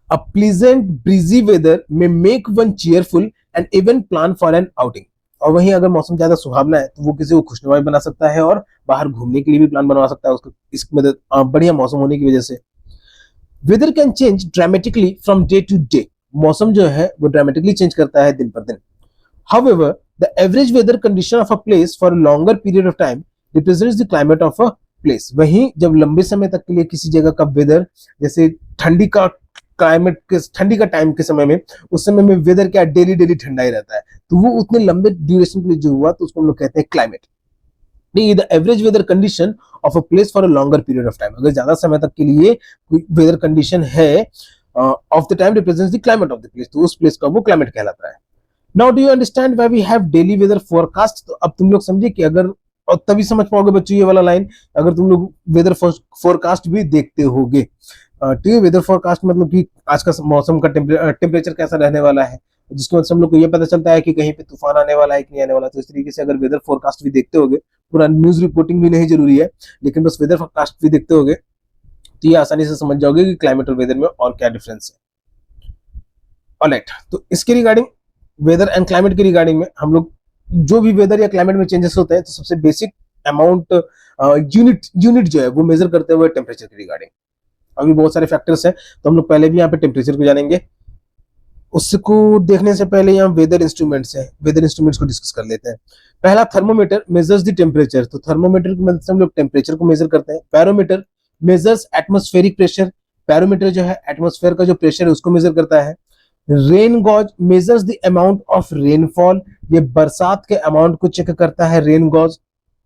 Speaker 1: अ प्लीजेंट ब्रीजी वेदर में make one cheerful and even plan for an outing. और वहीं अगर मौसम ज्यादा सुहावना है तो वो किसी को खुशनुमा बना सकता है और बाहर घूमने के लिए भी प्लान बनवा सकता है उसको, इस मदद बढ़िया मौसम होने की वजह से। Weather can change dramatically from day to day. मौसम जो है वो ड्रामेटिकली चेंज करता है दिन पर दिन। However, the average weather condition of a place for a longer period of time represents the climate of a place। वहीं जब लंबे समय तक के लिए किसी जगह का वेदर, जैसे ठंडी का क्लाइमेट के, ठंडी का टाइम के समय में, उस समय में वेदर क्या डेली ठंडा ही रहता है, तो वो उतने लंबे ड्यूरेशन के लिए जो हुआ तो उसको हम लोग कहते हैं climate. The average weather condition of a place for a longer period of time, अगर ज्यादा समय तक के लिए कोई वेदर कंडीशन है of the time represents the climate of the place, तो उस प्लेस का वो क्लाइमेट कहलाता है। Now do you understand why we have daily weather forecast, तो अब तुम लोग समझे कि अगर, और तभी समझ पाओगे बच्चों ये वाला लाइन, अगर तुम लोग वेदर फोरकास्ट भी देखते होगे। ठीक है, वेदर फोरकास्ट मतलब कि आज का मौसम का टेम्परेचर कैसा रहने वाला है, जिसकी वजह से हम लोग को ये पता चलता है कि कहीं पे तूफान आने वाला है कि नहीं आने वाला। तो इस तरीके से अगर वेदर फोरकास्ट भी देखते होगे, पूरा न्यूज रिपोर्टिंग भी नहीं जरूरी है, लेकिन बस वेदर फोरकास्ट भी देखते होगे, तो ये आसानी से समझ जाओगे कि क्लाइमेट और वेदर में और क्या डिफरेंस है। ऑलराइट, तो इसके रिगार्डिंग, वेदर एंड क्लाइमेट के रिगार्डिंग में हम लोग जो भी वेदर या क्लाइमेट में चेंजेस होते हैं, तो सबसे बेसिक अमाउंट यूनिट जो है वो मेजर करते हुए टेम्परेचर के रिगार्डिंग। अभी बहुत सारे फैक्टर्स हैं, तो हम लोग पहले भी यहाँ पे टेम्परेचर को जानेंगे। उसको देखने से पहले यहाँ वेदर इंस्ट्रूमेंट्स हैं, वेदर इंस्ट्रूमेंट्स को डिस्कस कर लेते हैं। पहला थर्मोमीटर मेजर्स द टेम्परेचर, तो थर्मोमीटर की मदद से हम लोग टेम्परेचर को मेजर करते हैं। Barometer measures atmospheric pressure, barometer जो है एटमॉस्फेयर का जो प्रेशर है उसको मेजर करता है। Rain gauge measures the amount of rainfall, ये बरसात के अमाउंट को चेक करता है rain gauge.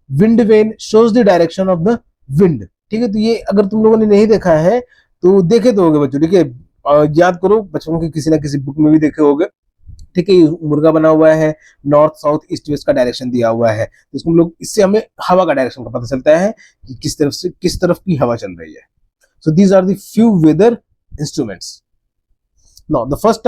Speaker 1: Wind vane shows the direction of the wind, ठीक है, तो ये अगर तुम लोगों ने नहीं देखा है तो देखे तो होगे बच्चों, ठीक है, याद करो, बचपन के किसी ना किसी बुक में भी देखे होगे। ठीक है, मुर्गा बना हुआ है, नॉर्थ साउथ ईस्ट वेस्ट का डायरेक्शन दिया हुआ है, तो इसको हम लोग, इससे हमें हवा का डायरेक्शन का पता चलता है कि किस तरफ से किस तरफ की हवा चल रही है। So these are the few weather instruments. Now, the first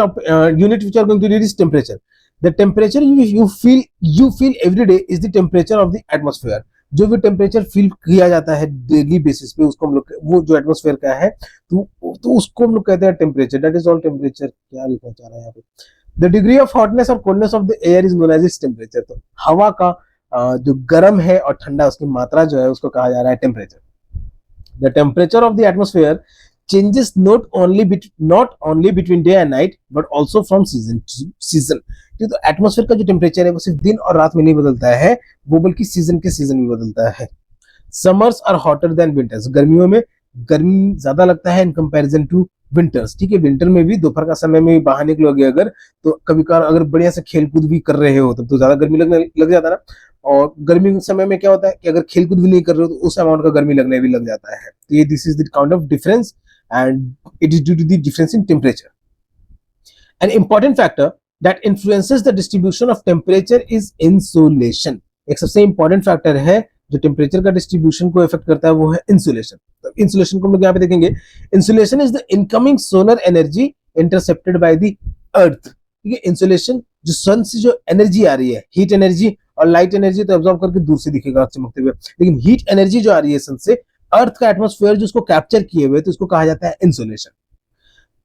Speaker 1: unit which are going to read is temperature. The temperature you feel every day is the temperature of the atmosphere. जो भी टेम्परेचर फील किया जाता है daily basis पे, उसको हम लोग, वो जो एटमॉस्फेयर का है, तो उसको हम लोग कहते हैं temperature. That is all temperature. क्या लिखना चाह रहा है यहाँ पे? द डिग्री ऑफ हॉटनेस और coldness of the air is known as its temperature. तो हवा का जो गर्म है और ठंडा, उसकी मात्रा जो है उसको कहा जा रहा है temperature. The temperature of the atmosphere changes not only between day and night but also from season to season। तो एटमॉस्फेयर का जो टेम्परेचर है वो सिर्फ दिन और रात में नहीं बदलता है, वो बल्कि सीजन के सीजन में बदलता है। Summers are hotter than winters, गर्मियों में गर्मी ज्यादा लगता है इन कंपैरिजन टू विंटर्स। ठीक है, विंटर में भी दोपहर का समय में बाहर निकलोगे अगर, तो कभी कभार अगर बढ़िया से खेल कूद भी कर रहे हो तब तो ज्यादा गर्मी लगने लग जाता है ना। और गर्मी के समय में क्या होता है कि अगर खेल कूद भी नहीं कर रहे हो तो उस अमाउंट का गर्मी लगने भी लग जाता है। तो ये this is the count of difference and it is due to the difference in temperature. An important factor that influences the distribution of temperature is insolation. एक सबसे इंपॉर्टेंट फैक्टर है जो टेम्परेचर का डिस्ट्रीब्यूशन को इफेक्ट करता है, वो है इंसुलेशन। तो इंसुलेशन को हम लोग यहाँ पे देखेंगे। Insolation is the incoming solar energy intercepted by the earth. ठीक है, इंसुलेशन जो सन से जो एनर्जी आ रही है, हीट एनर्जी और लाइट एनर्जी तो एब्जॉर्ब करके दूर से दिखेगा चमकते हुए, लेकिन हीट एनर्जी जो आ रही है सन से, अर्थ का एटमॉस्फेयर जो उसको कैप्चर किए हुए, तो इसको कहा जाता है insulation.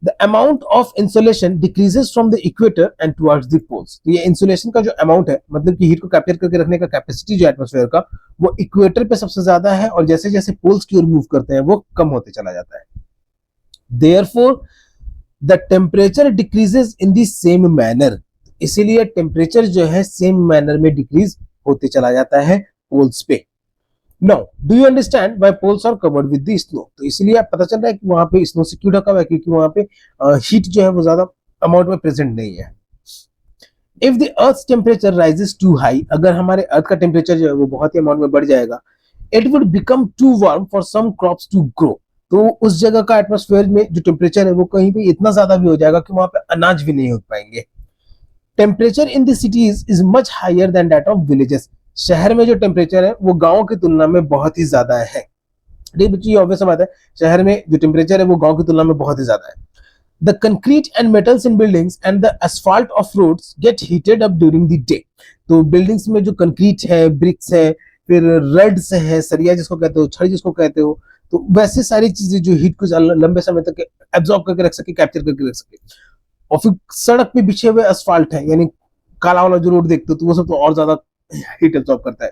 Speaker 1: The amount of insulation decreases from the equator and towards the poles। तो ये इंसुलेशन का जो अमाउंट है, मतलब कि हीट को कैप्चर करके रखने का कैपेसिटी जो एटमॉस्फेयर का, वो इक्वेटर पे सबसे ज्यादा है, और जैसे जैसे पोल्स की ओर मूव करते हैं वो कम होते चला जाता है। Therefore, the temperature decreases in the same manner। इसीलिए टेम्परेचर जो है सेम मैनर में डिक्रीज होते चला जाता है पोल्स पे। Now, do you understand why poles are covered with the snow? तो इसलिए आप पता चल रहा है कि वहां पे स्नो से क्यों ढका हुआ है, क्योंकि वहां पे हीट जो है वो ज्यादा अमाउंट में प्रेजेंट नहीं है। If the Earth's temperature rises too high, अगर हमारे अर्थ का टेम्परेचर जो है वो बहुत ही अमाउंट में बढ़ जाएगा, it would become too warm for some crops to grow। तो उस जगह का एटमॉस्फेयर में जो टेम्परेचर है वो कहीं पे इतना ज्यादा भी हो जाएगा कि वहां पे अनाज भी नहीं हो पाएंगे। Temperature in the cities is much higher than that of villages. शहर में जो टेम्परेचर है वो गांव की तुलना में बहुत ही ज्यादा है। ठीक बच्चों, ये ऑब्वियस बात है, शहर में जो टेम्परेचर है वो गांव की तुलना में बहुत ही ज्यादा है। The concrete and metals in buildings and the asphalt of roads get heated up during the day. तो बिल्डिंग्स में जो कंक्रीट है, ब्रिक्स है, फिर रड्स है, सरिया जिसको कहते हो, छड़ जिसको कहते हो, तो वैसे सारी चीजें जो हीट को लंबे समय तक एब्जॉर्ब करके रख सके, कैप्चर करके रख सके। और फिर सड़क पे बिछे हुए एस्फाल्ट है, यानी काला वाला जो रोड देखते हो, तो वो सब तो और ज्यादा हीट एब्जॉर्ब करता है,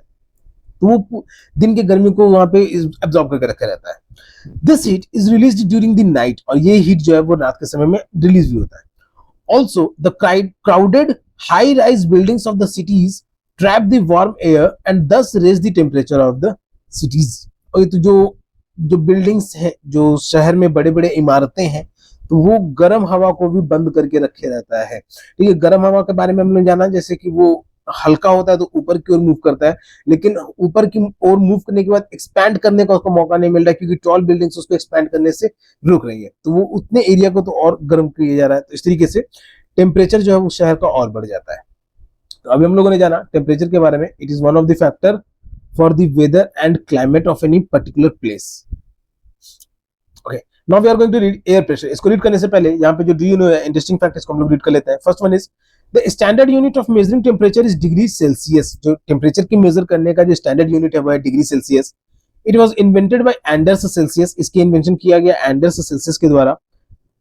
Speaker 1: तो वो दिन के गर्मी को वहां पे एब्जॉर्ब करके रखा रहता है। This heat is released during the night, और ये हीट जो है वो रात के समय में रिलीज भी होता है। Also the crowded high rise buildings of the cities trap the warm air and thus raise the temperature of the cities. और तो जो बिल्डिंग्स है, जो शहर में बड़े बड़े इमारतें हैं, तो वो गर्म हवा को भी बंद करके रखे रहता है। ठीक है, गर्म हवा के बारे में हमने जाना, जैसे कि वो हल्का होता है तो ऊपर की ओर मूव करता है, लेकिन ऊपर की ओर मूव करने के बाद एक्सपैंड करने का उसको मौका नहीं मिल रहा है, क्योंकि टॉल बिल्डिंग्स उसको एक्सपैंड करने से रोक रही है, तो वो उतने एरिया को तो और गर्म किया जा रहा है। तो इस तरीके से टेम्परेचर जो है उस शहर का और बढ़ जाता है। तो अभी हम लोगों ने जाना टेम्परेचर के बारे में। It is one of the factor for the weather and climate of any particular place. Okay, now we are going to read air pressure. इसको रीड करने से पहले यहाँ पे जो do you know interesting fact इसको हम लोग रीड कर लेते हैं। First one is the standard unit of measuring temperature is degree Celsius. जो टेम्परेचर की मेजर करने का जो स्टैंडर्ड यूनिट है वो है degree Celsius. It was invented by Anders Celsius. इसकी इन्वेंशन किया गया एंडर्स सेल्सियस के द्वारा।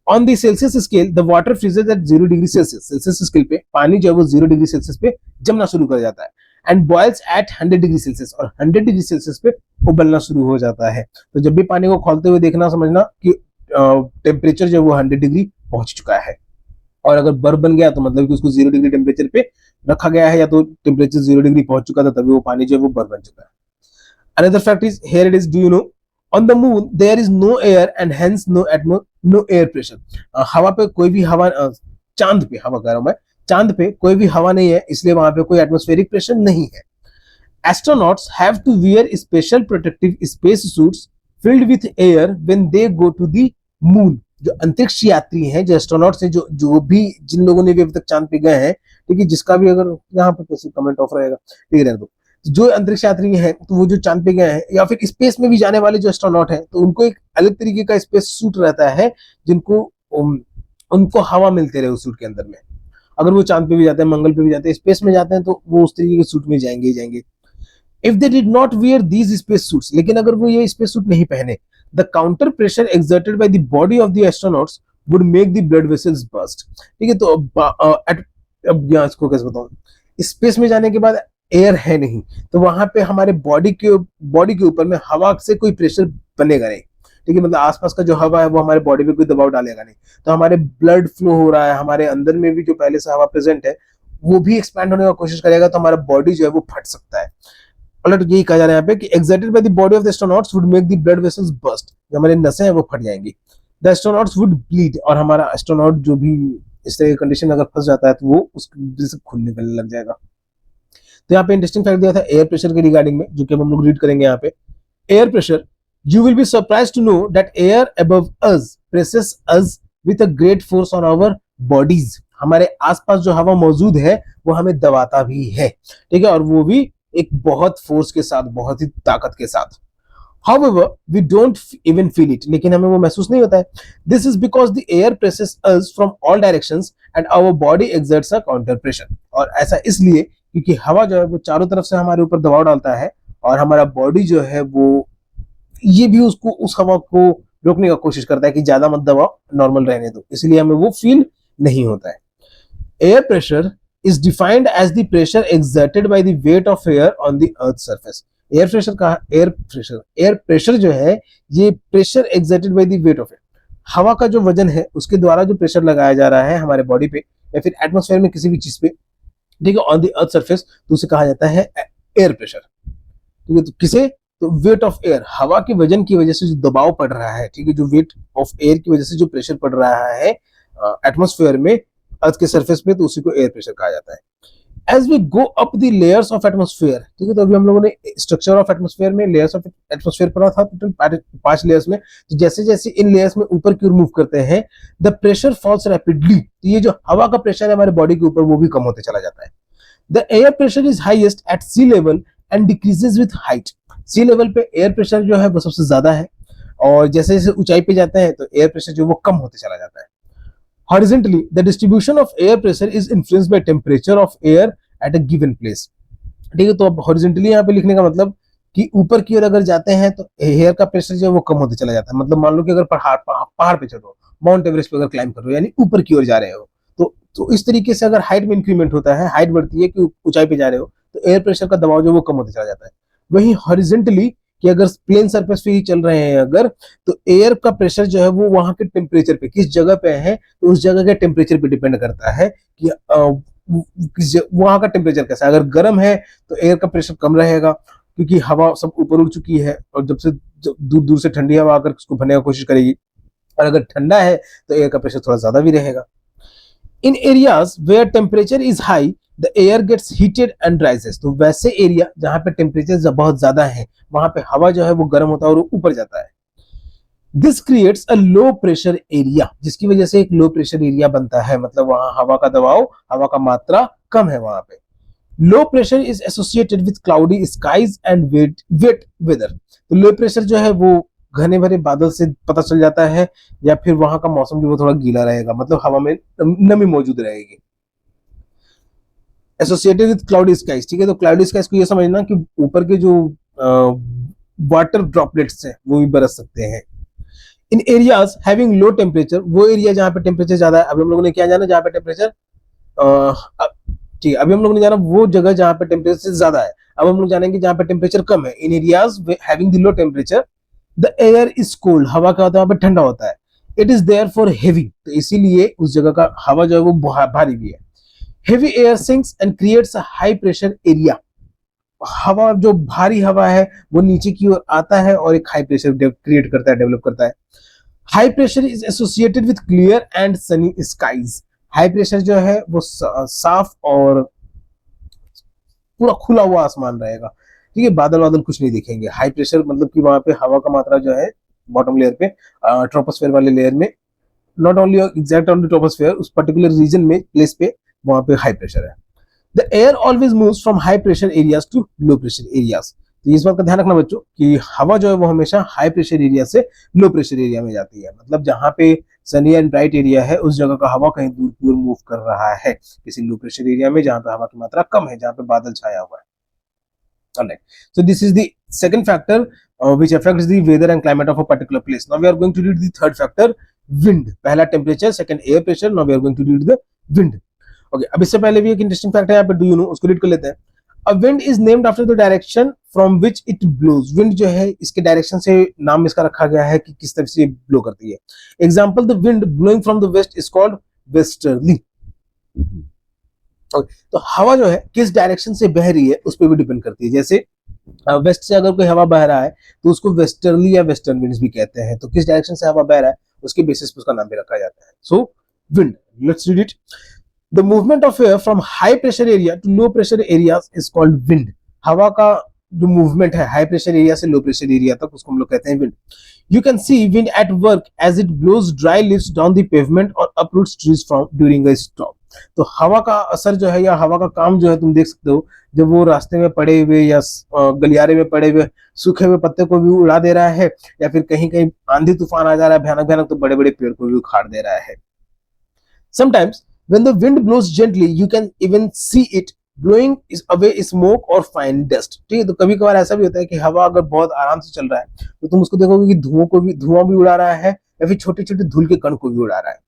Speaker 1: On the Celsius scale the water freezes at 0 degree Celsius. Celsius scale पे पानी जो है वो 0 डिग्री सेल्सियस पे जमना शुरू कर जाता है। And boils at 100 degree Celsius, और 100 डिग्री सेल्सियस पे उबलना शुरू हो जाता है। तो जब भी पानी को खोलते हुए देखना, समझना कि टेम्परेचर जो है वो 100 डिग्री पहुंच चुका है। और अगर बर्फ बन गया तो मतलब कि उसको 0 डिग्री टेम्परेचर पे रखा गया है, या तो टेम्परेचर 0 डिग्री पहुंच चुका था तभी वो पानी जो है वो बर्फ बन चुका है। Another fact is here it is, do you know, on the moon there is no air and hence no air pressure. हवा पे कोई भी हवा, चांद पे हवा कह रहा हूं मैं, चांद पे कोई भी हवा नहीं है, इसलिए वहां पे कोई एटमॉस्फेरिक प्रेशर नहीं है। Astronauts have to wear special protective space suits filled with air when they go to the moon। जो अंतरिक्ष यात्री हैं, जो एस्ट्रोनॉट्स हैं, जो भी जिन लोगों ने भी अभी तक चांद पे गए हैं, ठीक है, जिसका भी अगर यहाँ पे कैसे कमेंट ऑफ रहेगा, ठीक है, तो जो अंतरिक्ष यात्री हैं तो वो जो चांद पे गए हैं या फिर स्पेस में भी जाने वाले जो एस्ट्रोनॉट हैं, तो उनको एक अलग तरीके का स्पेस सूट रहता है, जिनको उनको हवा मिलते रहे उस सूट के अंदर में। अगर वो चांद पे भी जाते हैं, मंगल पे भी जाते हैं, स्पेस में जाते हैं, तो वो उस तरीके के सूट में जाएंगे ही जाएंगे। If they did not wear these space suits, लेकिन अगर वो ये स्पेस सूट नहीं पहने, the counter pressure exerted by the body of the astronauts would make the blood vessels burst। ठीक है, तो अब यहाँ इसको कैसे बताऊं, स्पेस में जाने के बाद एयर है नहीं, तो वहां पे हमारे बॉडी के ऊपर में हवा से कोई प्रेशर बनेगा नहीं। ठीक है, मतलब आसपास का जो हवा है वो हमारे बॉडी पे कोई दबाव डालेगा नहीं, तो हमारे ब्लड फ्लो हो रहा है, हमारे अंदर में भी जो पहले से हवा प्रेजेंट है वो भी एक्सपैंड होने का कोशिश करेगा, तो हमारा बॉडी जो है वो फट सकता है। अलर्ट यही कहा जा रहा है यहाँ पे कि excited by the body of the astronauts would make the blood vessels burst. जो हमारे नसें हैं वो फट जाएंगी। द एस्ट्रोनॉट्स वुड ब्लीड, और हमारा एस्ट्रोनॉट जो भी इस तरह की कंडीशन में अगर फंस जाता है तो वो उसकी वजह से खून निकलने लग जाएगा। तो यहाँ पे इंटरेस्टिंग फैक्ट दिया था एयर प्रेशर के रिगार्डिंग में, जो कि हम लोग रीड करेंगे यहाँ पे। Air pressure, you will be surprised to know that air above us presses us with a great force on our bodies. हमारे आसपास जो हवा मौजूद है वो हमें दबाता भी है, ठीक है, और वो भी एक बहुत फोर्स के साथ, बहुत ही ताकत के साथ। However, we don't even feel it, लेकिन हमें वो महसूस नहीं होता है। This is because the air presses us from all directions and our body exerts a counter pressure। और ऐसा इसलिए क्योंकि हवा जो है वो चारों तरफ से हमारे ऊपर दबाव डालता है, और हमारा बॉडी जो है वो ये भी उसको उस हवा को रोकने का कोशिश करता है कि ज्यादा मत दबाओ, नॉर्मल रहने दो, इसलिए हमें वो फील नहीं होता है। Air pressure is defined as the pressure exerted by the weight of air on the earth surface। Air pressure जो है ये pressure exerted by the weight of air, हवा का जो वजन है उसके द्वारा जो प्रेशर लगाया जा रहा है हमारे बॉडी पे या फिर एटमॉस्फेयर में किसी भी चीज पे, ठीक है, ऑन द अर्थ सरफेस, तो उसे कहा जाता है एयर प्रेशर। ठीक है, तो किसे, तो वेट ऑफ एयर, हवा के वजन की वजह से जो दबाव पड़ रहा है, ठीक है, जो वेट ऑफ एयर की वजह से जो प्रेशर पड़ रहा है एटमॉस्फेयर में, अर्थ के सरफेस पे, तो उसी को एयर प्रेशर कहा जाता है। As we go up the layers of atmosphere, ठीक है, तो अभी हम लोगों ने स्ट्रक्चर ऑफ एटमॉस्फेयर में लेयर्स ऑफ एटमॉस्फेयर पढ़ा था, टोटल 5 लेयर्स में। तो जैसे जैसे इन लेयर्स में ऊपर की ओर मूव करते हैं, द प्रेशर फॉल्स रैपिडली। तो ये जो हवा का प्रेशर है हमारे बॉडी के ऊपर वो भी कम होते चला जाता है। The air pressure is highest at sea level and decreases with height. Sea level पे एयर प्रेशर जो है वो सबसे ज्यादा है, और जैसे जैसे ऊंचाई पे जाते हैं तो एयर प्रेशर जो वो कम होते चला जाता है। Horizontally, the distribution of air pressure is influenced by temperature of air at a given place। ठीक है, तो अब हॉरिजॉन्टली यहाँ पे लिखने का मतलब कि ऊपर की ओर अगर जाते हैं तो एयर का प्रेशर जो है वो कम होते चला जाता है। मतलब मान लो कि अगर पहाड़ पे चढ़ रहे हो, माउंट एवरेस्ट पे अगर क्लाइंब कर रहे हो, यानी ऊपर की ओर जा रहे हो, तो इस तरीके से अगर हाइट में इंक्रीमेंट होता है, हाइट बढ़ती है कि ऊंचाई पे जा रहे हो, तो एयर प्रेशर का दबाव जो वो कम होते चला जाता है। वहीं हॉरिजॉन्टली कि अगर प्लेन सरफेस पे ही चल रहे हैं अगर, तो एयर का प्रेशर जो है वो वहां के टेम्परेचर पे, किस जगह पे है तो उस जगह के टेम्परेचर पे डिपेंड करता है कि वहां का टेम्परेचर कैसा है। अगर गर्म है तो एयर का प्रेशर कम रहेगा, क्योंकि हवा सब ऊपर उड़ चुकी है, और जब दूर दूर से ठंडी हवा आकर उसको भरने का कोशिश करेगी, और अगर ठंडा है तो एयर का प्रेशर थोड़ा ज्यादा भी रहेगा। In areas where temperature is high the air gets heated and rises, तो वैसे एरिया जहां पे टेम्परेचर बहुत ज्यादा है वहां पे हवा जो है वो गर्म होता है और ऊपर जाता है। This creates a low pressure area, जिसकी वजह से एक लो प्रेशर एरिया बनता है, मतलब वहां हवा का दबाव, हवा का मात्रा कम है वहां पे। Low pressure is associated with cloudy skies and wet weather, तो लो प्रेशर जो है वो घने भरे बादल से पता चल जाता है, या फिर वहां का मौसम जो वो थोड़ा गीला रहेगा, मतलब हवा में नमी मौजूद रहेगी। एसोसिएटेड विद क्लाउडी स्काईज, ठीक है, तो क्लाउडी स्काईज को ये समझना कि ऊपर के जो वाटर ड्रॉपलेट्स हैं वो भी बरस सकते हैं। इन एरियाज हैविंग लो टेम्परेचर, वो एरिया जहां पे टेम्परेचर ज्यादा है, अभी हम लोगों ने क्या जाना, जहां पे टेम्परेचर, ठीक है, अभी हम लोग ने जाना वो जगह जहां पे टेम्परेचर ज्यादा है। अब हम लोग जानेंगे जहां पे टेम्परेचर कम है। In areas having the low temperature the air is cold, हवा क्या होता है वहां पे ठंडा होता है। It is there for heavy, तो इसीलिए उस जगह का हवा जो है वो भारी भी है। Heavy air sinks and creates a high pressure area, हवा जो भारी हवा है वो नीचे की ओर आता है और एक हाई प्रेशर क्रिएट करता है, डेवलप करता है। High pressure is associated with clear and sunny skies, high pressure जो है वो साफ और पूरा खुला हुआ आसमान रहेगा, ठीक है, बादल बादल कुछ नहीं दिखेंगे। हाई प्रेशर मतलब कि वहां पे हवा का मात्रा जो है बॉटम लेयर पे, ट्रोपोस्फेयर वाले लेयर में, not only exact on the troposphere, उस पर्टिकुलर रीजन में, प्लेस पे वहां पे हाई प्रेशर है। The air always moves from high pressure areas to low pressure areas, तो इस बात का ध्यान रखना बच्चों कि हवा जो है वो हमेशा हाई प्रेशर एरिया से लो प्रेशर एरिया में जाती है, मतलब जहां पे सनी एंड ब्राइट एरिया है उस जगह का हवा कहीं दूर की ओर मूव कर रहा है किसी लो प्रेशर एरिया में जहां पे हवा की मात्रा कम है, जहां पे बादल छाया हुआ है। Alright, so this is the second factor which affects the weather and climate of a particular place. Now we are going to read the third factor, wind. पहला temperature, second air pressure. Now we are going to read the wind. Okay, अब इससे पहले भी एक interesting fact है यहाँ पे, do you no, उसको रीड कर लेते हैं। A wind is named after the direction from which it blows. Wind जो है इसके डायरेक्शन से नाम इसका रखा गया है कि किस तरफ से ये ब्लो करती है। Example, the wind blowing from the west is called westerly. तो हवा जो है किस डायरेक्शन से बह रही है उस पर भी डिपेंड करती है। जैसे वेस्ट से अगर कोई हवा बह रहा है तो उसको वेस्टर्ली या वेस्टर्न विंड्स भी कहते हैं, तो किस डायरेक्शन से हवा बह रहा है उसके बेसिस पे उसका नाम भी रखा जाता है। So wind, let's read it. The movement of air from high pressure area to low pressure areas is called wind. हवा का जो मूवमेंट है हाई प्रेशर एरिया से लो प्रेशर एरिया तक, उसको हम लोग कहते हैं wind. You can see wind at work as it blows dry leaves down the pavement or uproots trees from during a storm. तो हवा का असर जो है या हवा का काम जो है तुम देख सकते हो, जब वो रास्ते में पड़े हुए या गलियारे में पड़े हुए सूखे हुए पत्ते को भी उड़ा दे रहा है, या फिर कहीं कहीं आंधी तूफान आ जा रहा है भयानक भयानक तो बड़े बड़े पेड़ को भी उखाड़ दे रहा है। Sometimes when the wind blows gently you can even see it blowing away smoke or fine dust. ठीक है, तो कभी कभार ऐसा भी होता है कि हवा अगर बहुत आराम से चल रहा है तो तुम उसको देखोगे कि धुआं भी उड़ा रहा है या फिर छोटे छोटे धूल के कण को भी उड़ा रहा है।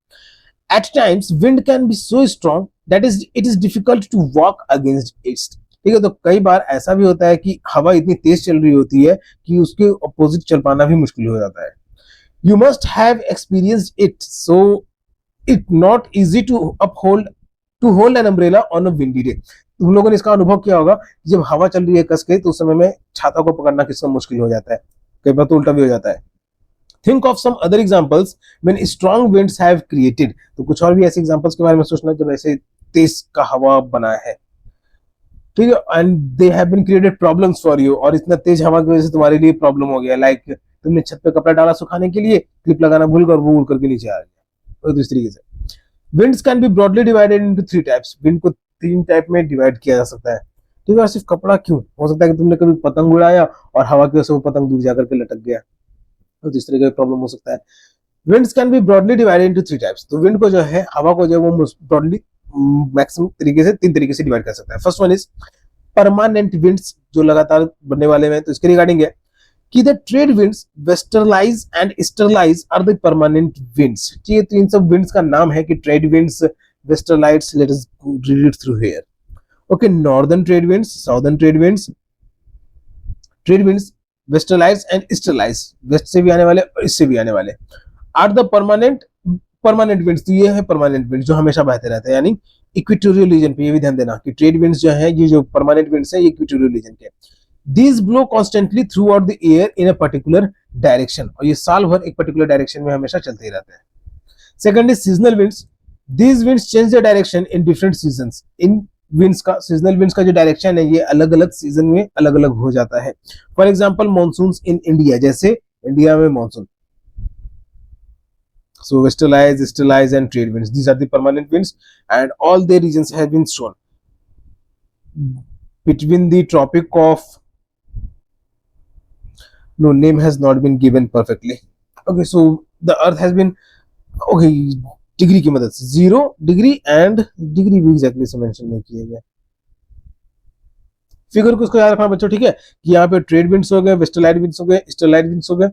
Speaker 1: At times wind can be so strong that it is difficult to walk against it. ठीक है, तो कई बार ऐसा भी होता है कि हवा इतनी तेज चल रही होती है कि उसके अपोजिट चल पाना भी मुश्किल हो जाता है। You must have experienced it, so it not easy to hold an umbrella on a windy day. तुम लोगों ने इसका अनुभव किया होगा, जब हवा चल रही है कस के तो उस समय में छाता को पकड़ना किसका मुश्किल हो जाता है, कई बार तो उल्टा भी हो जाता है। Think of some other examples when strong winds have created. तो कुछ और भी ऐसे एग्जांपल्स के बारे में सोचना जब ऐसे तेज का हवा बना है, ठीक है, and they have been created problems for you, और इतना तेज हवा की वजह से तुम्हारे लिए प्रॉब्लम हो गया, लाइक तुमने छत पे कपड़ा डाला सुखाने के लिए, क्लिप लगाना भूल कर वो उड़ करके नीचे आ गया। तो इस तरीके से winds can be broadly divided into 3 types. Wind को 3 टाइप में डिवाइड किया जा सकता है, ठीक है। सिर्फ कपड़ा क्यों, हो सकता है कि तुमने कभी पतंग उड़ाया और हवा की वजह से वो पतंग दूर जाकर के लटक गया, तो इस तरह का प्रॉब्लम हो सकता है। Winds can be broadly divided into 3 types. तो विंड को जो है हवा को जो है वो ब्रॉडली मैक्सिमम तरीके से 3 तरीके से डिवाइड कर सकता है। First one is permanent winds, जो लगातार बनने वाले हैं, तो इसके रिगार्डिंग है कि the trade winds, westerlies and easterlies are the permanent winds. ठीक है, तो इन सब विंड्स का नाम है कि trade winds, westerlies, let us read it through here. Okay, northern trade winds, southern trade winds, westerlies and easterlies, west से भी आने वाले और इससे भी आने वाले, आर द परमानेंट विंड्स। तो ये है परमानेंट विंड्स जो हमेशा बहते रहते हैं, यानी इक्वेटोरियल रीजन पे। ये भी ध्यान देना कि ट्रेड विंड्स जो है, ये जो परमानेंट विंड्स है, ये इक्वेटोरियल रीजन के। These blow constantly throughout the air in a particular direction, और ये साल भर एक पर्टिकुलर डायरेक्शन में हमेशा चलते ही रहते हैं। Second is seasonal winds. These winds change their direction in different seasons. In winds का, सीजनल विंड्स का जो डायरेक्शन है ये अलग अलग सीजन में अलग अलग हो जाता है. For example monsoon in India, जैसे इंडिया में monsoon. So westerlies, easterlies and trade winds, these are the permanent winds and all their regions have been shown. Between the tropic of, no name has not been given perfectly. Okay, so the earth has been, okay, degree की मदद से 0 degree and degree भी exactly से mention नहीं किए गए. Figure को इसको याद रखना बच्चों, ठीक है, कि यहाँ पे ट्रेड विंड्स हो गए, वेस्टरलाइट विंड्स हो गए, ईस्टरलाइट विंड्स हो गए,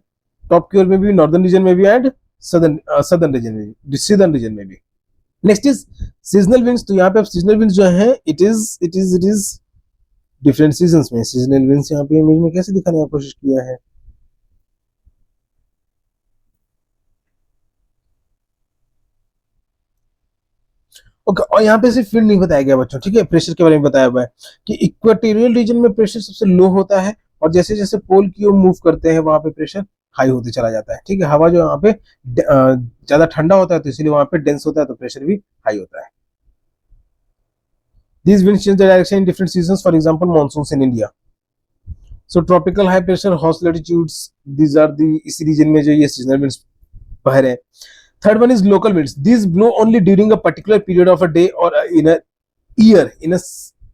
Speaker 1: टॉप की ओर में भी, नॉर्दर्न रीजन में भी एंड सदर्न रीजन में भी. Next is seasonal winds. तो यहाँ पे अब सीजनल विंड्स जो है इट इज डिफरेंट सीजन्स में. सीजनल विंड्स यहाँ पे इमेज में कैसे दिखाने का कोशिश किया है, ओके. और यहाँ पे सिर्फ फील्ड नहीं बताया गया बच्चों, ठीक है, प्रेशर के बारे में बताया हुआ है कि इक्वेटोरियल रीजन में प्रेशर सबसे लो होता है और जैसे जैसे पोल की ओर मूव करते हैं वहां पे प्रेशर हाई होते चला जाता है, ठीक है. हवा जो यहाँ पे ज्यादा ठंडा होता है तो इसलिए वहां पे डेंस होता है तो प्रेशर भी हाई होता है. These winds change the direction in different seasons. For example, monsoons in India. So tropical high pressure host latitudes. These are the इसी region में जो ये seasonal winds बह रहे हैं. Third one is local winds. These blow only during a particular period of a day or in a year in a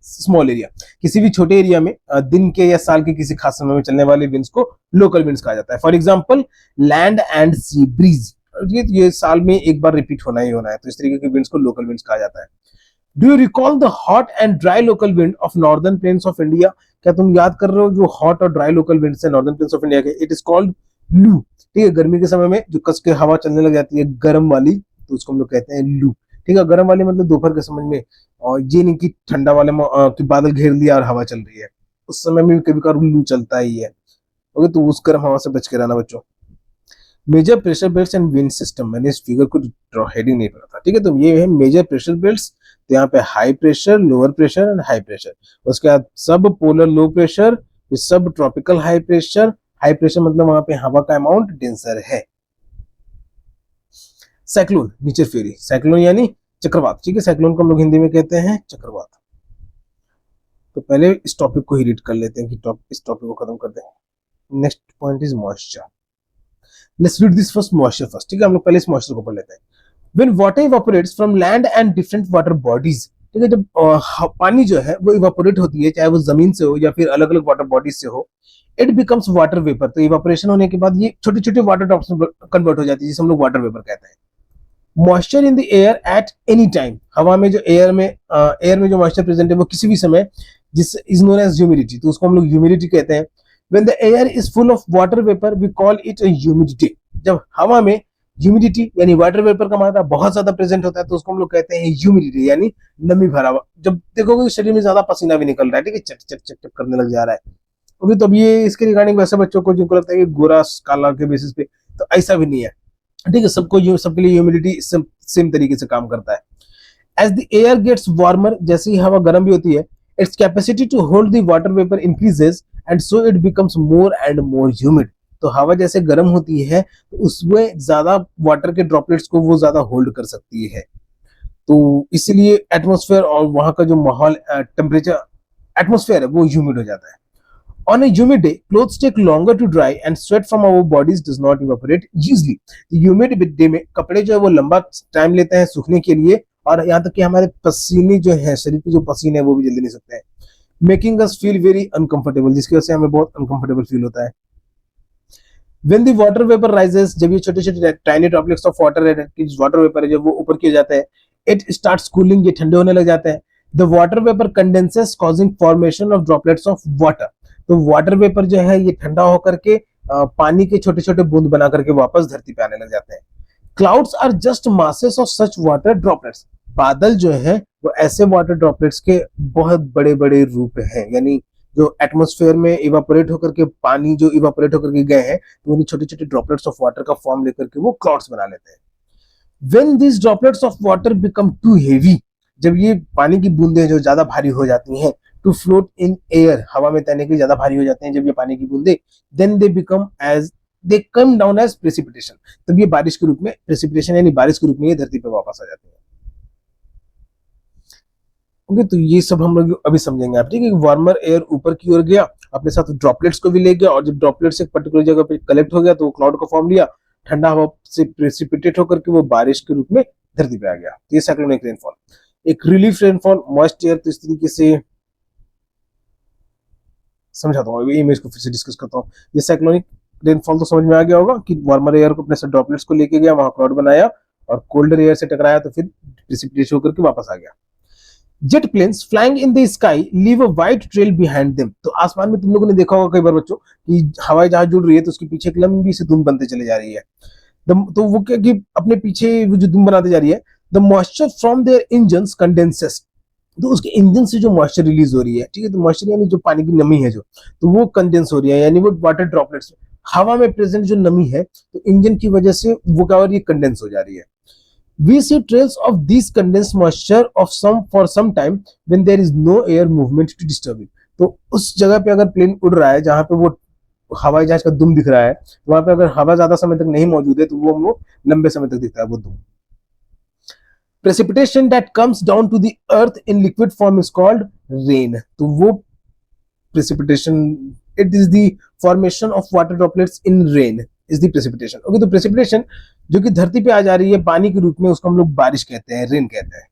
Speaker 1: small area. किसी भी छोटे एरिया में दिन के या साल के किसी खास समय में चलने वाले winds को local winds कहा जाता है. For example, land and sea breeze. ये साल में एक बार रिपीट होना ही होना है, तो इस तरीके के winds को local winds कहा जाता है. Do you recall the hot and dry local wind of northern plains of India? क्या तुम याद कर रहे हो जो hot और dry local winds है northern plains of India के? It is called लू, ठीक है. गर्मी के समय में जो कस के हवा चलने लग जाती है गर्म वाली, तो उसको हम लोग कहते हैं लू, ठीक है. गर्म वाली मतलब दोपहर के समय में, और ये नहीं कि ठंडा वाले कि बादल घेर लिया और हवा चल रही है, उस समय में कभी कभी लू चलता ही है. ओके, तो उस गर्म हवा से बच के रहना बच्चों. Major pressure belts and wind system, मैंने इस फिगर को हेडिंग नहीं पढ़ा था, ठीक है. तो ये है मेजर प्रेशर बेल्ट्स. तो यहाँ पे high pressure, lower pressure and high pressure. उसके बाद सब पोलर लो प्रेशर, सब tropical high pressure. High pressure मतलब वहां पे हवा का अमाउंट डेंसर है. साइक्लोन, नीचे फेरी. साइक्लोन यानी चक्रवात, ठीक है. साइक्लोन को हम लोग हिंदी में कहते हैं चक्रवात. तो पहले इस टॉपिक को ही रीड कर लेते हैं कि इस टॉपिक को खत्म कर दें. Next point is moisture. Let's read this first moisture first, ठीक है. हम लोग पहले इस मॉइस्चर को पढ़ लेते हैं. When water evaporates from land and different water bodies, ठीक है, जब पानी जो है वो इवापोरेट होती है, चाहे वो जमीन से हो या फिर अलग अलग वाटर बॉडीज से हो, इट बिकम्स वाटर वेपर. तो इवापोरेशन होने के बाद ये छोटे छोटे वाटर ड्रॉप्स में कन्वर्ट हो जाती है, जिसे हम लोग वाटर वेपर कहते हैं. Moisture in the air at any time. हवा में जो एयर में जो मॉइस्चर प्रेजेंट है वो किसी भी समय, जिस इज नोन एज ह्यूमिडिटी, तो उसको हम लोग ह्यूमिडिटी कहते हैं. When the air is full of water vapour we call it a humidity. जब हवा में ह्यूमिडिटी यानी वाटर वेपर का मात्रा बहुत ज्यादा प्रेजेंट होता है तो उसको हम लोग कहते हैं ह्यूमिडिटी यानी नमी भरा हुआ. जब देखोगे शरीर में ज्यादा पसीना भी निकल रहा है, ठीक है, चट चट चट चट करने लग जा रहा है. ओके, तो अब ये इसके रिगार्डिंग वैसे बच्चों को जिनको लगता है कि गोरा काला के बेसिस पे, तो ऐसा भी नहीं है, ठीक है. सबके लिए ह्यूमिडिटी सेम तरीके से काम करता है. As the air gets warmer, जैसे ही हवा गर्म भी होती है, its capacity to hold the water vapour increases and so it becomes more and more humid. तो हवा जैसे गर्म होती है तो उसमें ज्यादा वाटर के ड्रॉपलेट्स को वो ज्यादा होल्ड कर सकती है. तो इसीलिए एटमॉस्फेयर और वहां का जो माहौल टेम्परेचर एटमॉस्फेयर है वो ह्यूमिड हो जाता है. On a humid day, clothes take longer to dry and sweat from our bodies does not evaporate easily. Humid day में कपड़े जो है वो लंबा टाइम लेते हैं सूखने के लिए, और यहाँ तक कि हमारे पसीने जो है, शरीर के जो पसीने है वो भी जल्दी नहीं सूखते हैं, making us feel very uncomfortable, जिसकी वजह से हमें बहुत अनकंफर्टेबल फील होता है. When the water vapor rises, जब ये छोटे छोटे tiny droplets of water water vapour है जब वो ऊपर किए जाते हैं, it starts cooling, ये ठंडे होने लग जाते हैं. The water vapor condenses causing formation of droplets of water. तो वाटर वेपर जो है ये ठंडा होकर के पानी के छोटे छोटे बूंद बना करके वापस धरती पे आने लग जाते हैं. Clouds are just masses of such water droplets. बादल जो है वो ऐसे वाटर ड्रॉपलेट्स के बहुत बड़े बड़े रूप हैं, यानी जो एटमॉस्फेयर में इवापोरेट होकर के पानी जो इवापोरेट होकर के गए हैं तो उन्हीं छोटे छोटे ड्रॉपलेट्स ऑफ वाटर का फॉर्म लेकर के वो क्लाउड्स बना लेते हैं. When these droplets of water become too heavy, जब ये पानी की बूंदें जो ज्यादा भारी हो जाती हैं, to float in air, हवा में तैरने के लिए ज्यादा भारी हो जाते हैं जब ये पानी की बूंदें, then they come down as precipitation. तब ये बारिश के रूप में, precipitation यानी बारिश के रूप में ये धरती पे वापस आ जाती है. ओके, तो ये सब हम लोग अभी समझेंगे आप, ठीक है। वार्मर एयर ऊपर की ओर गया, अपने साथ ड्रॉपलेट्स को भी ले गया, और जब ड्रॉपलेट्स एक पर्टिकुलर जगह पे कलेक्ट हो गया तो वो क्लाउड का फॉर्म लिया, ठंडा हवा से प्रेसिपिटेट होकर के वो बारिश के रूप में धरती पे आ गया। ये साइक्लोनिक रेनफॉल। एक रिलीफ रेनफॉल, मॉइस्ट एयर, तो इस तरीके से समझाता हूँ, इमेज को फिर से डिस्कस करता हूँ। ये साइक्लोनिक रेनफॉल तो समझ में आ गया होगा कि वार्मर एयर को अपने साथ ड्रॉपलेट्स को लेके गया, वहां क्लाउड बनाया और कोल्डर एयर से टकराया तो फिर प्रेसिपिटेट होकर के वापस आ गया। Jet planes flying in the sky leave a white trail behind them. तो आसमान में तुम लोगों ने देखा होगा कई बार बच्चों कि हवाई जहाज जुड़ रही है तो उसके पीछे एक लंबी सी धुंध बनते चली जा रही है। तो वो क्या कि अपने पीछे वो जो धुंध बनाते जा रही है, the moisture from their engines condenses. तो उसके इंजन से जो मॉइस्चर रिलीज हो रही है, ठीक है, तो मॉइस्चर यानी जो पानी की नमी है जो, तो वो कंडेंस हो रही है, यानी वो वाटर ड्रॉपलेट्स हवा में प्रेजेंट जो नमी है तो इंजन की वजह से वो क्या हो रही है, कंडेंस हो जा रही है। We see trails of these condensed moisture of some time when there is no air movement to disturb it. तो उस जगह पे अगर प्लेन उड़ रहा है जहां पे वो हवाई जहाज का दुम दिख रहा है, तो वहां पे अगर हवा ज्यादा समय तक नहीं मौजूद है तो वो हमको लंबे समय तक दिखता है वो दुम। Precipitation that comes down to the earth in liquid form is called rain. तो वो precipitation, it is the formation of water droplets in rain is the precipitation. Okay, तो precipitation जो कि धरती पे आ जा रही है पानी के रूप में, उसको हम लोग बारिश कहते हैं, रेन कहते हैं।